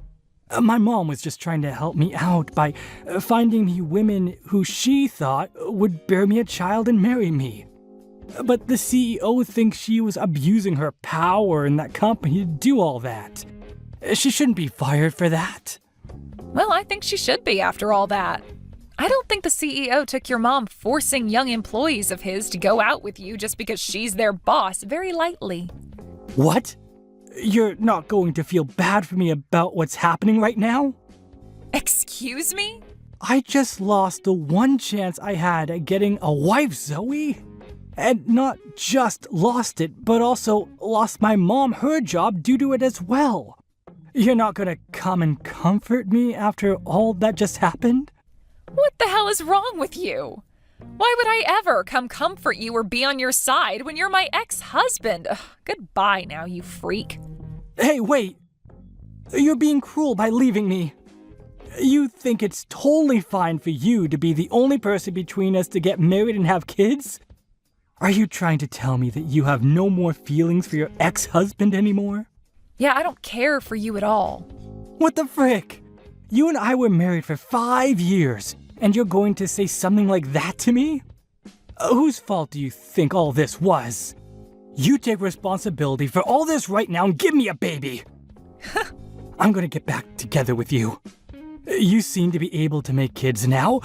My mom was just trying to help me out by finding me women who she thought would bear me a child and marry me. But the CEO thinks she was abusing her power in that company to do all that. She shouldn't be fired for that. Well, I think she should be after all that. I don't think the CEO took your mom forcing young employees of his to go out with you just because she's their boss very lightly. What? You're not going to feel bad for me about what's happening right now? Excuse me? I just lost the one chance I had at getting a wife, Zoe. And not just lost it, but also lost my mom her job due to it as well. You're not gonna come and comfort me after all that just happened? What the hell is wrong with you? Why would I ever come comfort you or be on your side when you're my ex-husband? Ugh, goodbye now, you freak. Hey, wait! You're being cruel by leaving me. You think it's totally fine for you to be the only person between us to get married and have kids? Are you trying to tell me that you have no more feelings for your ex-husband anymore? Yeah, I don't care for you at all. What the frick? You and I were married for 5 years, and you're going to say something like that to me? Whose fault do you think all this was? You take responsibility for all this right now and give me a baby! I'm gonna get back together with you. You seem to be able to make kids now,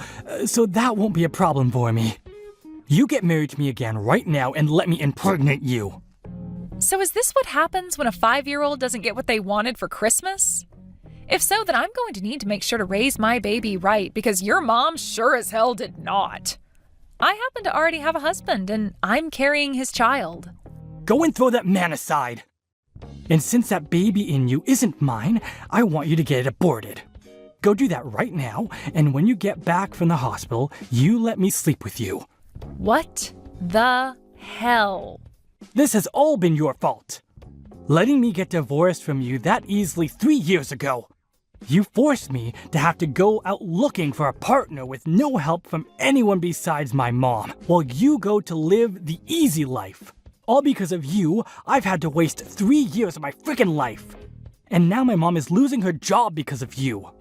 so that won't be a problem for me. You get married to me again right now and let me impregnate you. So is this what happens when a 5-year-old doesn't get what they wanted for Christmas? If so, then I'm going to need to make sure to raise my baby right because your mom sure as hell did not. I happen to already have a husband and I'm carrying his child. Go and throw that man aside. And since that baby in you isn't mine, I want you to get it aborted. Go do that right now, and when you get back from the hospital, you let me sleep with you. What the hell? This has all been your fault. Letting me get divorced from you that easily 3 years ago. You forced me to have to go out looking for a partner with no help from anyone besides my mom, while you go to live the easy life. All because of you, I've had to waste 3 years of my freaking life. And now my mom is losing her job because of you.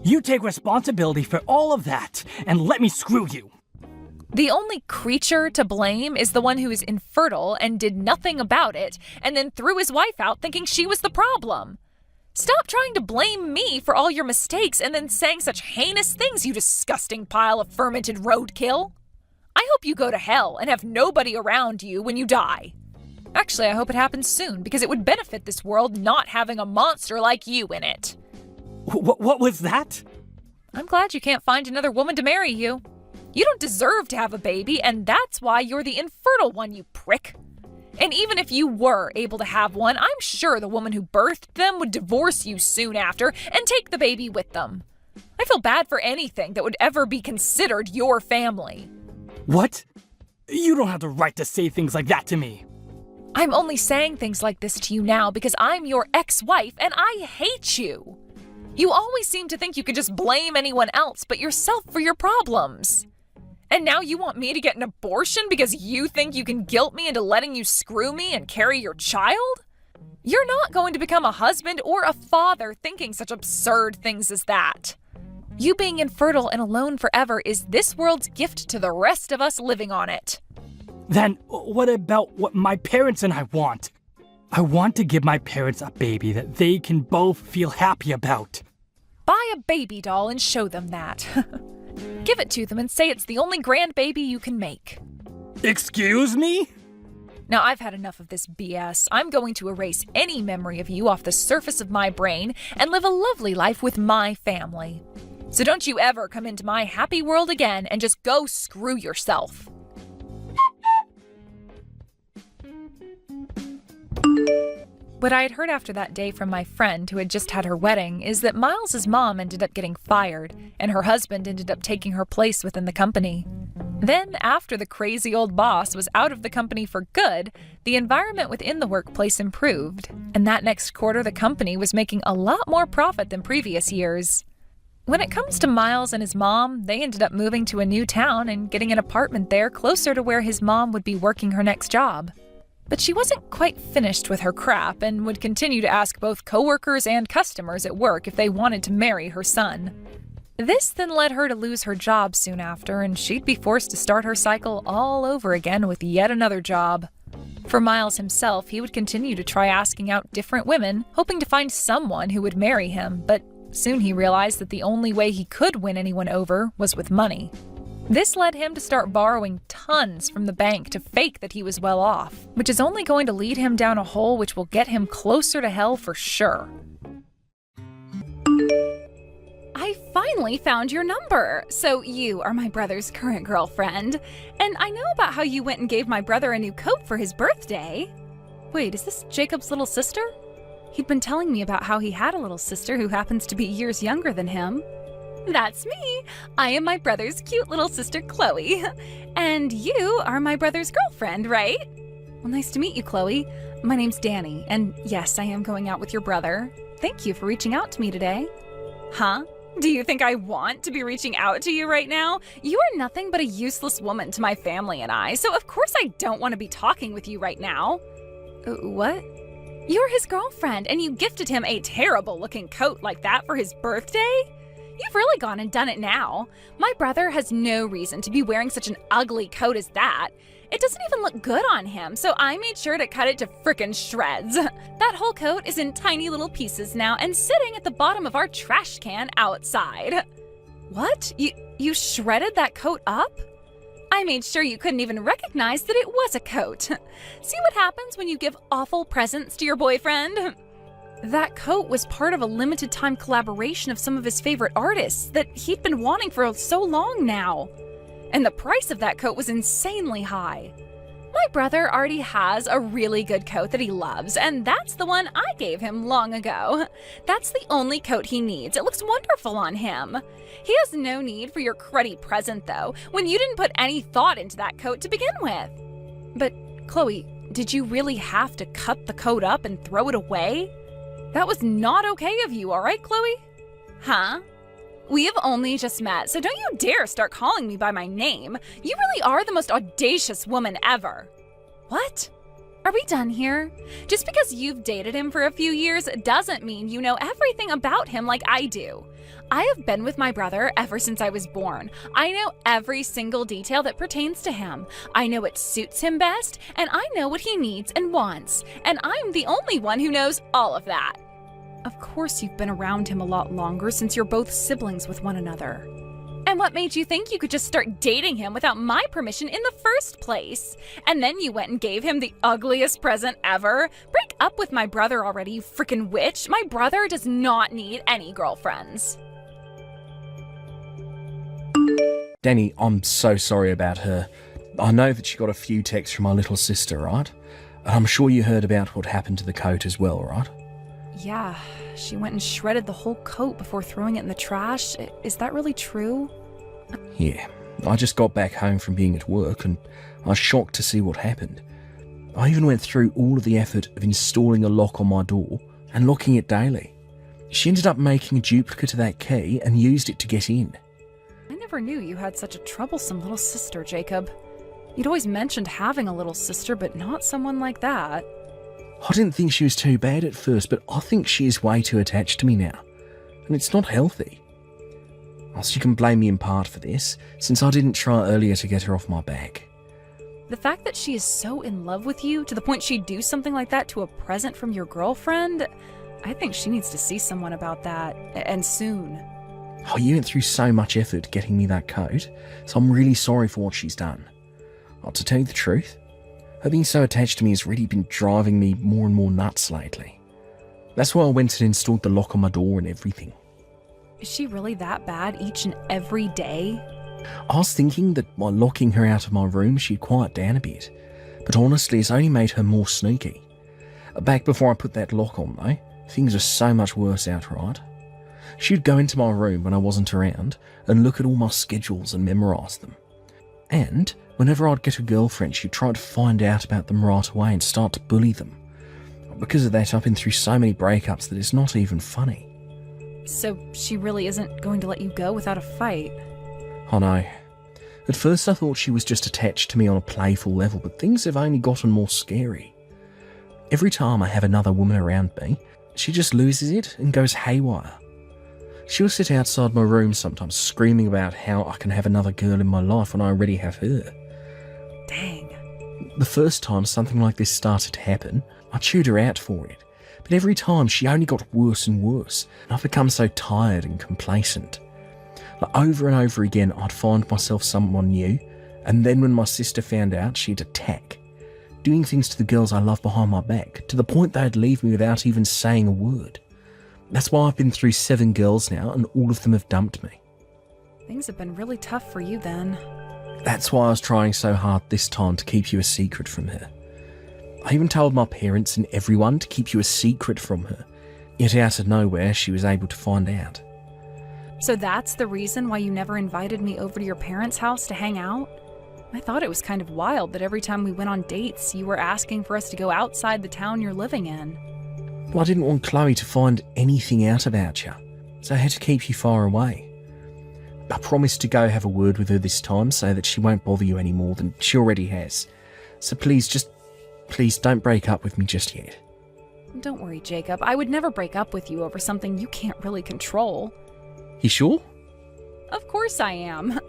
You take responsibility for all of that, and let me screw you. The only creature to blame is the one who is infertile and did nothing about it, and then threw his wife out thinking she was the problem. Stop trying to blame me for all your mistakes and then saying such heinous things, you disgusting pile of fermented roadkill. I hope you go to hell and have nobody around you when you die. Actually, I hope it happens soon because it would benefit this world not having a monster like you in it. What was that? I'm glad you can't find another woman to marry you. You don't deserve to have a baby, and that's why you're the infertile one, you prick. And even if you were able to have one, I'm sure the woman who birthed them would divorce you soon after and take the baby with them. I feel bad for anything that would ever be considered your family. What? You don't have the right to say things like that to me. I'm only saying things like this to you now because I'm your ex-wife and I hate you. You always seem to think you could just blame anyone else but yourself for your problems. And now you want me to get an abortion because you think you can guilt me into letting you screw me and carry your child? You're not going to become a husband or a father thinking such absurd things as that. You being infertile and alone forever is this world's gift to the rest of us living on it. Then what about what my parents and I want? I want to give my parents a baby that they can both feel happy about. Buy a baby doll and show them that. Give it to them and say it's the only grandbaby you can make. Excuse me? Now, I've had enough of this BS. I'm going to erase any memory of you off the surface of my brain and live a lovely life with my family. So don't you ever come into my happy world again and just go screw yourself. What I had heard after that day from my friend who had just had her wedding is that Miles's mom ended up getting fired, and her husband ended up taking her place within the company. Then, after the crazy old boss was out of the company for good, the environment within the workplace improved, and that next quarter the company was making a lot more profit than previous years. When it comes to Miles and his mom, they ended up moving to a new town and getting an apartment there closer to where his mom would be working her next job. But she wasn't quite finished with her crap and would continue to ask both coworkers and customers at work if they wanted to marry her son. This then led her to lose her job soon after, and she'd be forced to start her cycle all over again with yet another job. For Miles himself, he would continue to try asking out different women, hoping to find someone who would marry him, but soon he realized that the only way he could win anyone over was with money. This led him to start borrowing tons from the bank to fake that he was well off, which is only going to lead him down a hole which will get him closer to hell for sure. I finally found your number. So you are my brother's current girlfriend, and I know about how you went and gave my brother a new coat for his birthday. Wait, is this Jacob's little sister? He'd been telling me about how he had a little sister who happens to be years younger than him. That's me. I am my brother's cute little sister, Chloe. And you are my brother's girlfriend, right? Well, nice to meet you, Chloe. My name's Danny, and yes, I am going out with your brother. Thank you for reaching out to me today. Huh? Do you think I want to be reaching out to you right now? You are nothing but a useless woman to my family and I, so of course I don't want to be talking with you right now. What? You're his girlfriend, and you gifted him a terrible-looking coat like that for his birthday? You've really gone and done it now. My brother has no reason to be wearing such an ugly coat as that. It doesn't even look good on him, so I made sure to cut it to frickin' shreds. That whole coat is in tiny little pieces now and sitting at the bottom of our trash can outside. What? You shredded that coat up? I made sure you couldn't even recognize that it was a coat. See what happens when you give awful presents to your boyfriend? That coat was part of a limited time collaboration of some of his favorite artists that he'd been wanting for so long now. And the price of that coat was insanely high. My brother already has a really good coat that he loves, and that's the one I gave him long ago. That's the only coat he needs. It looks wonderful on him. He has no need for your cruddy present, though, when you didn't put any thought into that coat to begin with. But, Chloe, did you really have to cut the coat up and throw it away? That was not okay of you, all right, Chloe? Huh? We have only just met, so don't you dare start calling me by my name. You really are the most audacious woman ever. What? Are we done here? Just because you've dated him for a few years doesn't mean you know everything about him like I do. I have been with my brother ever since I was born. I know every single detail that pertains to him. I know what suits him best, and I know what he needs and wants. And I'm the only one who knows all of that. Of course you've been around him a lot longer since you're both siblings with one another. And what made you think you could just start dating him without my permission in the first place? And then you went and gave him the ugliest present ever? Break up with my brother already, you frickin' witch. My brother does not need any girlfriends. Danny, I'm so sorry about her. I know that she got a few texts from my little sister, right? And I'm sure you heard about what happened to the coat as well, right? Yeah, she went and shredded the whole coat before throwing it in the trash. Is that really true? Yeah, I just got back home from being at work and I was shocked to see what happened. I even went through all of the effort of installing a lock on my door and locking it daily. She ended up making a duplicate of that key and used it to get in. I never knew you had such a troublesome little sister, Jacob. You'd always mentioned having a little sister, but not someone like that. I didn't think she was too bad at first, but I think she is way too attached to me now. And it's not healthy. Also, you can blame me in part for this, since I didn't try earlier to get her off my back. The fact that she is so in love with you, to the point she'd do something like that to a present from your girlfriend, I think she needs to see someone about that, and soon. Oh, you went through so much effort getting me that coat, so I'm really sorry for what she's done. Oh, to tell you the truth, her being so attached to me has really been driving me more and more nuts lately. That's why I went and installed the lock on my door and everything. Is she really that bad each and every day? I was thinking that by locking her out of my room she'd quiet down a bit, but honestly it's only made her more sneaky. Back before I put that lock on, though, things are so much worse outright. She'd go into my room when I wasn't around and look at all my schedules and memorise them. And whenever I'd get a girlfriend, she'd try to find out about them right away and start to bully them. Because of that, I've been through so many breakups that it's not even funny. So she really isn't going to let you go without a fight? I know. At first I thought she was just attached to me on a playful level, but things have only gotten more scary. Every time I have another woman around me, she just loses it and goes haywire. She'll sit outside my room sometimes screaming about how I can have another girl in my life when I already have her. Dang. The first time something like this started to happen, I chewed her out for it. But every time she only got worse and worse, and I've become so tired and complacent. Like over and over again, I'd find myself someone new, and then when my sister found out, she'd attack, doing things to the girls I love behind my back, to the point they'd leave me without even saying a word. That's why I've been through 7 girls now, and all of them have dumped me. Things have been really tough for you then. That's why I was trying so hard this time to keep you a secret from her. I even told my parents and everyone to keep you a secret from her, yet out of nowhere she was able to find out. So that's the reason why you never invited me over to your parents' house to hang out? I thought it was kind of wild that every time we went on dates, you were asking for us to go outside the town you're living in. Well, I didn't want Chloe to find anything out about you, so I had to keep you far away. I promised to go have a word with her this time so that she won't bother you any more than she already has. So please don't break up with me just yet. Don't worry, Jacob. I would never break up with you over something you can't really control. You sure? Of course I am.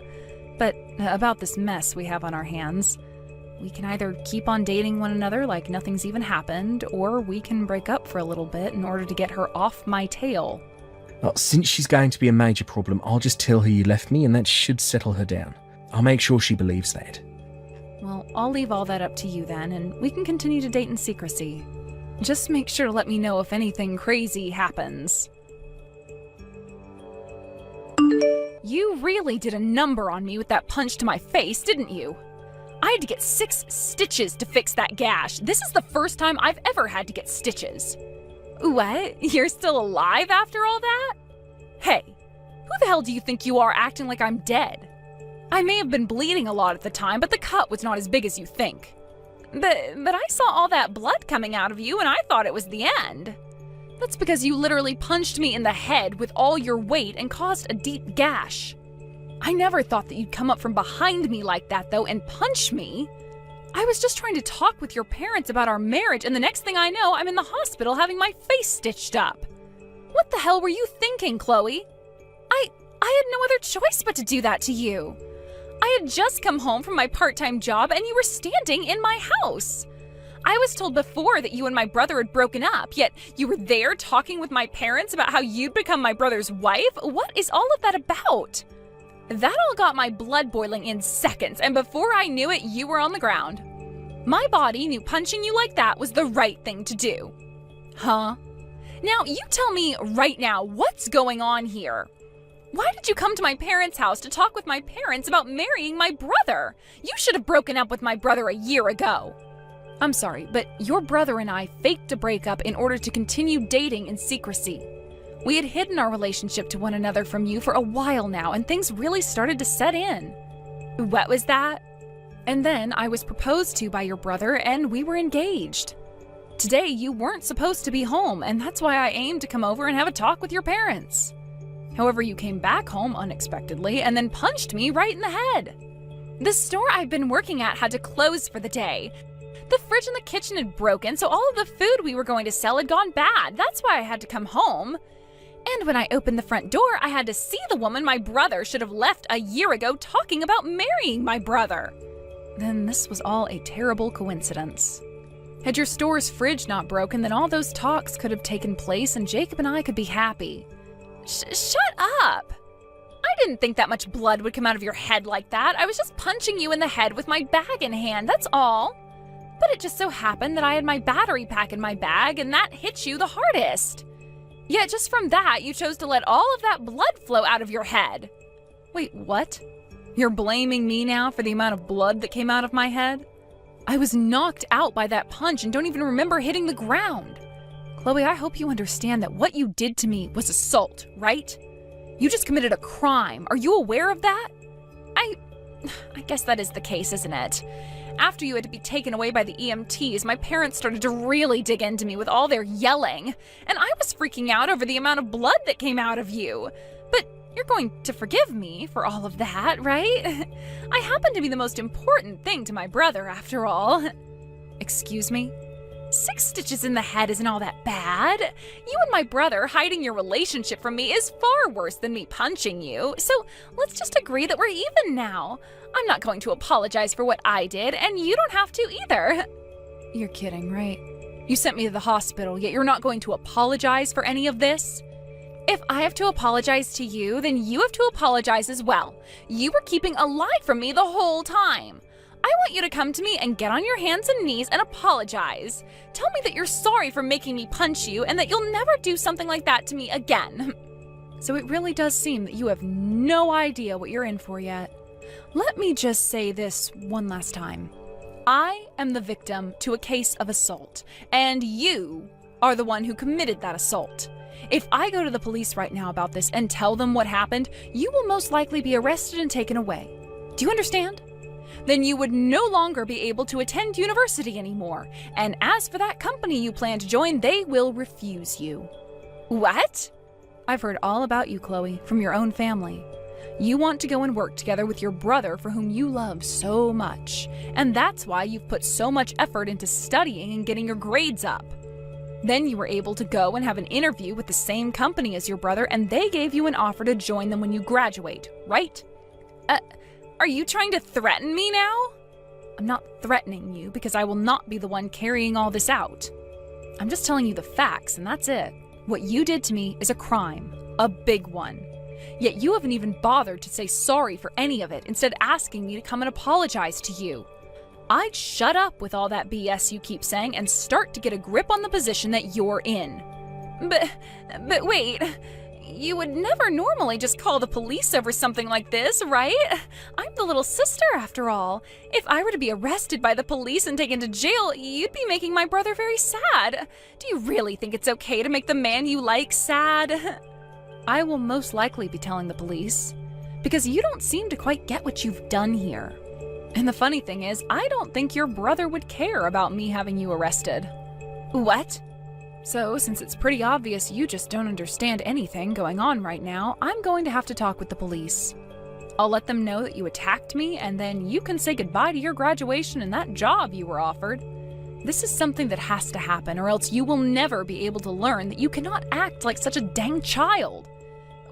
But about this mess we have on our hands, we can either keep on dating one another like nothing's even happened, or we can break up for a little bit in order to get her off my tail. Well, since she's going to be a major problem, I'll just tell her you left me and that should settle her down. I'll make sure she believes that. Well, I'll leave all that up to you then, and we can continue to date in secrecy. Just make sure to let me know if anything crazy happens. You really did a number on me with that punch to my face, didn't you? I had to get 6 stitches to fix that gash. This is the first time I've ever had to get stitches. What? You're still alive after all that? Hey, who the hell do you think you are acting like I'm dead? I may have been bleeding a lot at the time, but the cut was not as big as you think. But I saw all that blood coming out of you and I thought it was the end. That's because you literally punched me in the head with all your weight and caused a deep gash. I never thought that you'd come up from behind me like that though and punch me. I was just trying to talk with your parents about our marriage, and the next thing I know, I'm in the hospital having my face stitched up. What the hell were you thinking, Chloe? I had no other choice but to do that to you. I had just come home from my part-time job and you were standing in my house. I was told before that you and my brother had broken up, yet you were there talking with my parents about how you'd become my brother's wife? What is all of that about? That all got my blood boiling in seconds, and before I knew it, you were on the ground. My body knew punching you like that was the right thing to do. Huh? Now, you tell me right now, what's going on here? Why did you come to my parents' house to talk with my parents about marrying my brother? You should have broken up with my brother a year ago. I'm sorry, but your brother and I faked a breakup in order to continue dating in secrecy. We had hidden our relationship to one another from you for a while now, and things really started to set in. What was that? And then I was proposed to by your brother, and we were engaged. Today, you weren't supposed to be home, and that's why I aimed to come over and have a talk with your parents. However, you came back home unexpectedly and then punched me right in the head. The store I've been working at had to close for the day. The fridge in the kitchen had broken, so all of the food we were going to sell had gone bad. That's why I had to come home. And when I opened the front door, I had to see the woman my brother should have left a year ago talking about marrying my brother. Then this was all a terrible coincidence. Had your store's fridge not broken, then all those talks could have taken place and Jacob and I could be happy. Shut up! I didn't think that much blood would come out of your head like that. I was just punching you in the head with my bag in hand, that's all. But it just so happened that I had my battery pack in my bag and that hit you the hardest. Yet just from that, you chose to let all of that blood flow out of your head. Wait, what? You're blaming me now for the amount of blood that came out of my head? I was knocked out by that punch and don't even remember hitting the ground. Chloe, I hope you understand that what you did to me was assault, right? You just committed a crime. Are you aware of that? I guess that is the case, isn't it? After you had to be taken away by the EMTs, my parents started to really dig into me with all their yelling, and I was freaking out over the amount of blood that came out of you. But you're going to forgive me for all of that, right? I happen to be the most important thing to my brother, after all. Excuse me? 6 stitches in the head isn't all that bad. You and my brother hiding your relationship from me is far worse than me punching you, so let's just agree that we're even now. I'm not going to apologize for what I did, and you don't have to either. You're kidding, right? You sent me to the hospital, yet you're not going to apologize for any of this? If I have to apologize to you, then you have to apologize as well. You were keeping a lie from me the whole time. I want you to come to me and get on your hands and knees and apologize. Tell me that you're sorry for making me punch you and that you'll never do something like that to me again. So it really does seem that you have no idea what you're in for yet. Let me just say this one last time. I am the victim to a case of assault, and you are the one who committed that assault. If I go to the police right now about this and tell them what happened, you will most likely be arrested and taken away. Do you understand? Then you would no longer be able to attend university anymore. And as for that company you plan to join, they will refuse you. What? I've heard all about you, Chloe, from your own family. You want to go and work together with your brother for whom you love so much. And that's why you've put so much effort into studying and getting your grades up. Then you were able to go and have an interview with the same company as your brother, and they gave you an offer to join them when you graduate, right? Are you trying to threaten me now? I'm not threatening you because I will not be the one carrying all this out. I'm just telling you the facts, and that's it. What you did to me is a crime, a big one. Yet you haven't even bothered to say sorry for any of it, instead asking me to come and apologize to you. I'd shut up with all that BS you keep saying and start to get a grip on the position that you're in. But wait, you would never normally just call the police over something like this, right? I'm the little sister after all. If I were to be arrested by the police and taken to jail, you'd be making my brother very sad. Do you really think it's okay to make the man you like sad? I will most likely be telling the police, because you don't seem to quite get what you've done here. And the funny thing is, I don't think your brother would care about me having you arrested. What? So, since it's pretty obvious you just don't understand anything going on right now, I'm going to have to talk with the police. I'll let them know that you attacked me, and then you can say goodbye to your graduation and that job you were offered. This is something that has to happen, or else you will never be able to learn that you cannot act like such a dang child.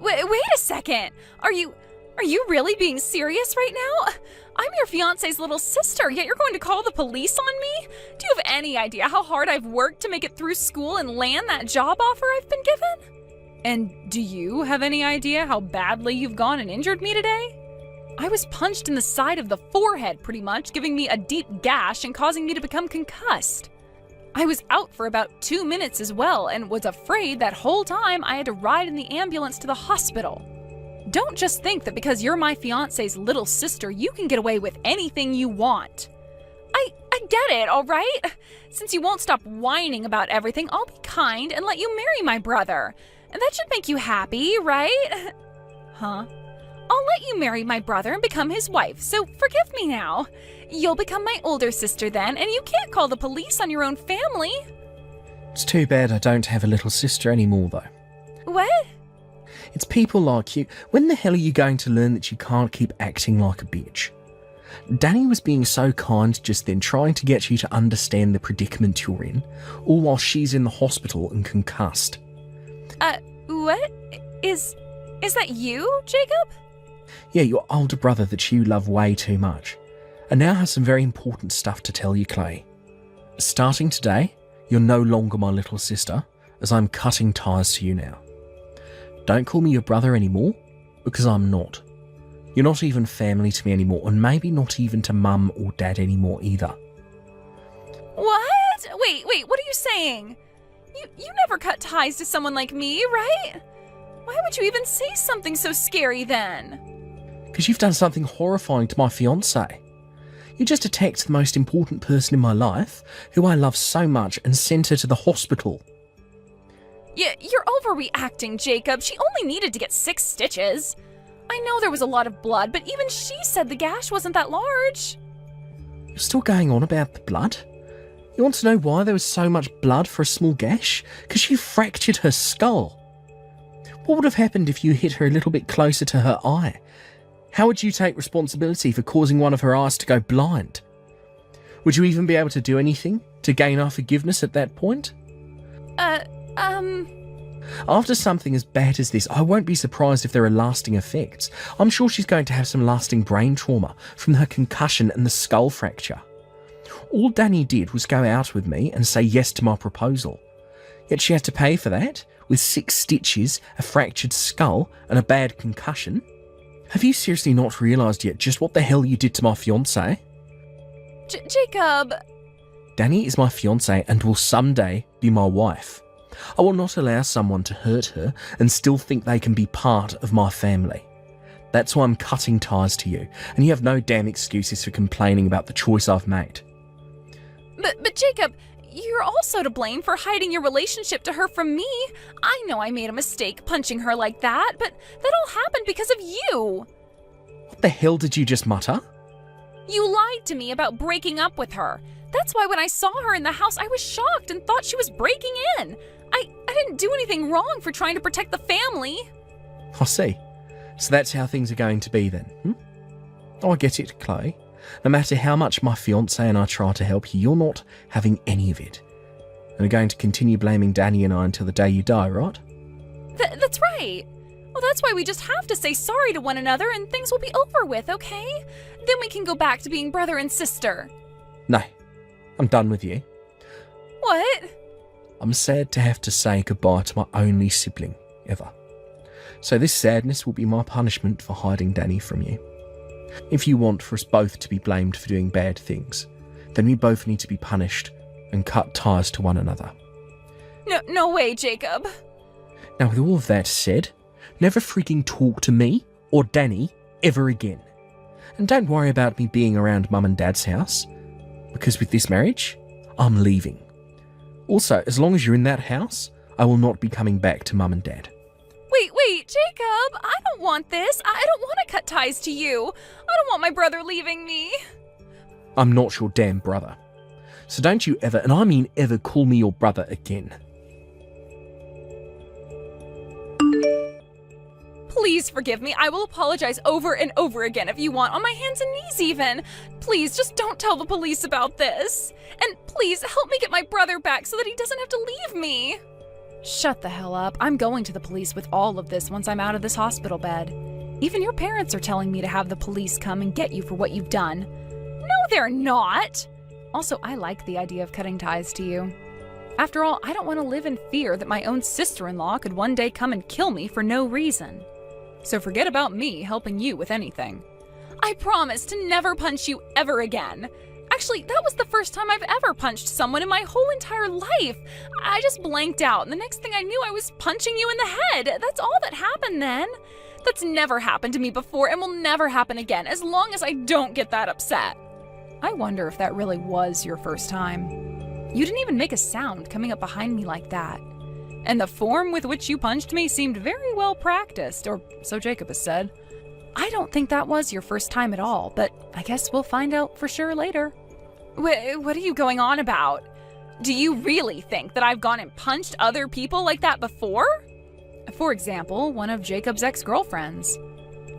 Wait a second! Are you really being serious right now? I'm your fiancé's little sister, yet you're going to call the police on me? Do you have any idea how hard I've worked to make it through school and land that job offer I've been given? And do you have any idea how badly you've gone and injured me today? I was punched in the side of the forehead, pretty much, giving me a deep gash and causing me to become concussed. I was out for about 2 minutes as well, and was afraid that whole time I had to ride in the ambulance to the hospital. Don't just think that because you're my fiancé's little sister, you can get away with anything you want. I get it, all right? Since you won't stop whining about everything, I'll be kind and let you marry my brother. And that should make you happy, right? Huh? I'll let you marry my brother and become his wife, so forgive me now. You'll become my older sister then, and you can't call the police on your own family. It's too bad I don't have a little sister anymore, though. What? It's people like you. When the hell are you going to learn that you can't keep acting like a bitch? Danny was being so kind just then, trying to get you to understand the predicament you're in, all while she's in the hospital and concussed. What? Is that you, Jacob? Yeah, your older brother that you love way too much. I now have some very important stuff to tell you, Clay. Starting today, you're no longer my little sister, as I'm cutting ties to you now. Don't call me your brother anymore, because I'm not. You're not even family to me anymore, and maybe not even to Mum or Dad anymore either. What? Wait, what are you saying? You never cut ties to someone like me, right? Why would you even say something so scary then? Because you've done something horrifying to my fiancé. You just attacked the most important person in my life, who I love so much, and sent her to the hospital. Yeah, you're overreacting, Jacob. She only needed to get 6 stitches. I know there was a lot of blood, but even she said the gash wasn't that large. You're still going on about the blood? You want to know why there was so much blood for a small gash? Because you fractured her skull. What would have happened if you hit her a little bit closer to her eye? How would you take responsibility for causing one of her eyes to go blind? Would you even be able to do anything to gain our forgiveness at that point? After something as bad as this, I won't be surprised if there are lasting effects. I'm sure she's going to have some lasting brain trauma from her concussion and the skull fracture. All Danny did was go out with me and say yes to my proposal. Yet she had to pay for that, with 6 stitches, a fractured skull, and a bad concussion. Have you seriously not realised yet just what the hell you did to my fiancée? Jacob! Danny is my fiancée and will someday be my wife. I will not allow someone to hurt her and still think they can be part of my family. That's why I'm cutting ties to you, and you have no damn excuses for complaining about the choice I've made. But Jacob, you're also to blame for hiding your relationship to her from me. I know I made a mistake punching her like that, but that all happened because of you. What the hell did you just mutter? You lied to me about breaking up with her. That's why when I saw her in the house, I was shocked and thought she was breaking in. I didn't do anything wrong for trying to protect the family. I see. So that's how things are going to be then, Oh, I get it, Chloe. No matter how much my fiancé and I try to help you, you're not having any of it. And are going to continue blaming Danny and I until the day you die, right? That's right. Well, that's why we just have to say sorry to one another and things will be over with, okay? Then we can go back to being brother and sister. No, I'm done with you. What? I'm sad to have to say goodbye to my only sibling, ever. So this sadness will be my punishment for hiding Danny from you. If you want for us both to be blamed for doing bad things, then we both need to be punished and cut ties to one another. No way, Jacob. Now, with all of that said, never freaking talk to me or Danny ever again. And don't worry about me being around Mum and Dad's house, because with this marriage, I'm leaving. Also, as long as you're in that house, I will not be coming back to Mum and Dad. Wait, Jacob, I don't want this. I don't want to cut ties to you. I don't want my brother leaving me. I'm not your damn brother. So don't you ever, and I mean ever, call me your brother again. Please forgive me. I will apologize over and over again if you want, on my hands and knees even. Please, just don't tell the police about this. And please, help me get my brother back so that he doesn't have to leave me. Shut the hell up. I'm going to the police with all of this once I'm out of this hospital bed. Even your parents are telling me to have the police come and get you for what you've done. No, they're not. Also, I like the idea of cutting ties to you. After all, I don't want to live in fear that my own sister-in-law could one day come and kill me for no reason. So forget about me helping you with anything. I promise to never punch you ever again. Actually, that was the first time I've ever punched someone in my whole entire life. I just blanked out, and the next thing I knew, I was punching you in the head. That's all that happened then. That's never happened to me before and will never happen again, as long as I don't get that upset. I wonder if that really was your first time. You didn't even make a sound coming up behind me like that. And the form with which you punched me seemed very well practiced, or so Jacob has said. I don't think that was your first time at all, but I guess we'll find out for sure later. What are you going on about? Do you really think that I've gone and punched other people like that before? For example, one of Jacob's ex-girlfriends.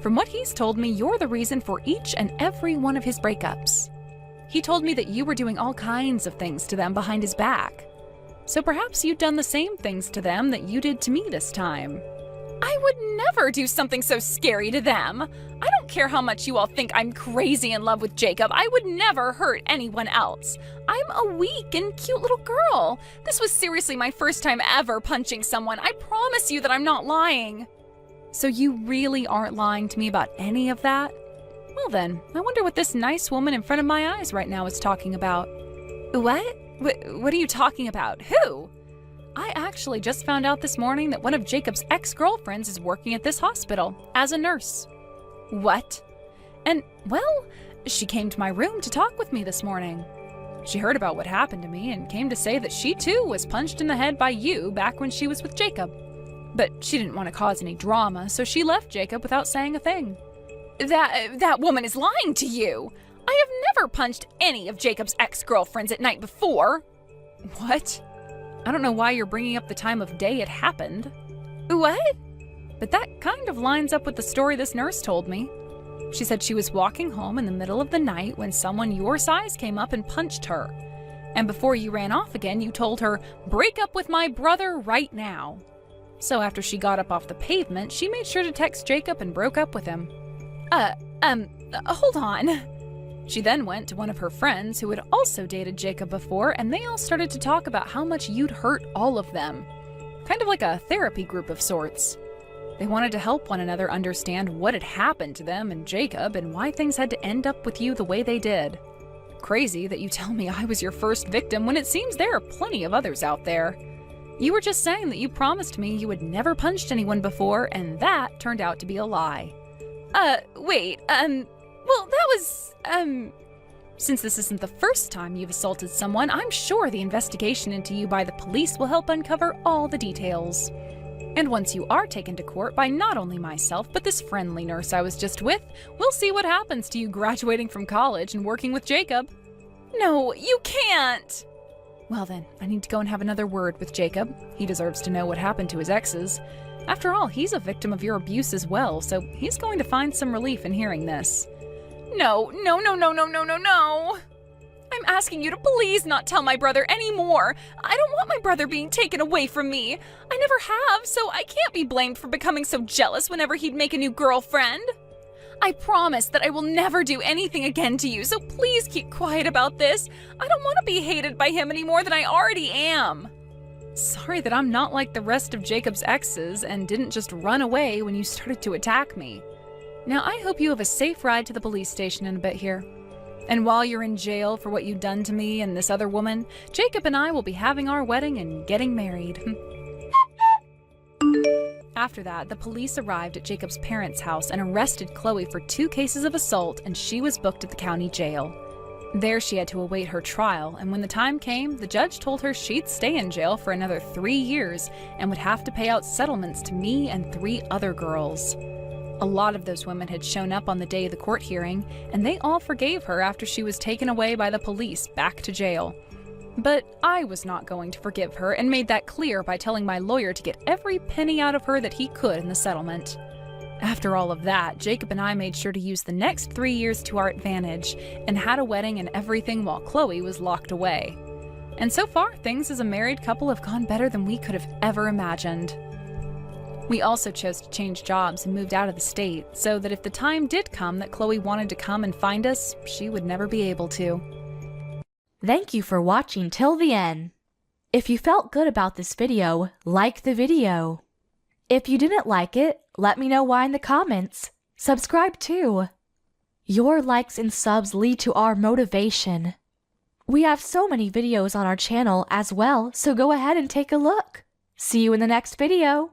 From what he's told me, you're the reason for each and every one of his breakups. He told me that you were doing all kinds of things to them behind his back. So perhaps you've done the same things to them that you did to me this time. I would never do something so scary to them. I don't care how much you all think I'm crazy in love with Jacob. I would never hurt anyone else. I'm a weak and cute little girl. This was seriously my first time ever punching someone. I promise you that I'm not lying. So you really aren't lying to me about any of that? Well then, I wonder what this nice woman in front of my eyes right now is talking about. What? What are you talking about? Who? I actually just found out this morning that one of Jacob's ex-girlfriends is working at this hospital as a nurse. What? And, well, She came to my room to talk with me this morning. She heard about what happened to me and came to say that she too was punched in the head by you back when she was with Jacob. But she didn't want to cause any drama, so she left Jacob without saying a thing. That woman is lying to you! I have never punched any of Jacob's ex-girlfriends at night before! What? I don't know why you're bringing up the time of day it happened. What? But that kind of lines up with the story this nurse told me. She said she was walking home in the middle of the night when someone your size came up and punched her. And before you ran off again, you told her, "Break up with my brother right now." So after she got up off the pavement, she made sure to text Jacob and broke up with him. Hold on. She then went to one of her friends who had also dated Jacob before, and they all started to talk about how much you'd hurt all of them. Kind of like a therapy group of sorts. They wanted to help one another understand what had happened to them and Jacob and why things had to end up with you the way they did. Crazy that you tell me I was your first victim when it seems there are plenty of others out there. You were just saying that you promised me you had never punched anyone before, and that turned out to be a lie. Since this isn't the first time you've assaulted someone, I'm sure the investigation into you by the police will help uncover all the details. And once you are taken to court by not only myself, but this friendly nurse I was just with, we'll see what happens to you graduating from college and working with Jacob. No, you can't! Well then, I need to go and have another word with Jacob. He deserves to know what happened to his exes. After all, he's a victim of your abuse as well, so he's going to find some relief in hearing this. No. I'm asking you to please not tell my brother anymore. I don't want my brother being taken away from me. I never have, so I can't be blamed for becoming so jealous whenever he'd make a new girlfriend. I promise that I will never do anything again to you, so please keep quiet about this. I don't want to be hated by him any more than I already am. Sorry that I'm not like the rest of Jacob's exes and didn't just run away when you started to attack me. Now I hope you have a safe ride to the police station in a bit here. And while you're in jail for what you've done to me and this other woman, Jacob and I will be having our wedding and getting married. After that, the police arrived at Jacob's parents' house and arrested Chloe for 2 cases of assault, and she was booked at the county jail. There she had to await her trial, and when the time came, the judge told her she'd stay in jail for another 3 years and would have to pay out settlements to me and 3 other girls. A lot of those women had shown up on the day of the court hearing, and they all forgave her after she was taken away by the police back to jail. But I was not going to forgive her and made that clear by telling my lawyer to get every penny out of her that he could in the settlement. After all of that, Jacob and I made sure to use the next 3 years to our advantage and had a wedding and everything while Chloe was locked away. And so far, things as a married couple have gone better than we could have ever imagined. We also chose to change jobs and moved out of the state, so that if the time did come that Chloe wanted to come and find us, she would never be able to. Thank you for watching till the end. If you felt good about this video, like the video. If you didn't like it, let me know why in the comments. Subscribe too. Your likes and subs lead to our motivation. We have so many videos on our channel as well, so go ahead and take a look. See you in the next video.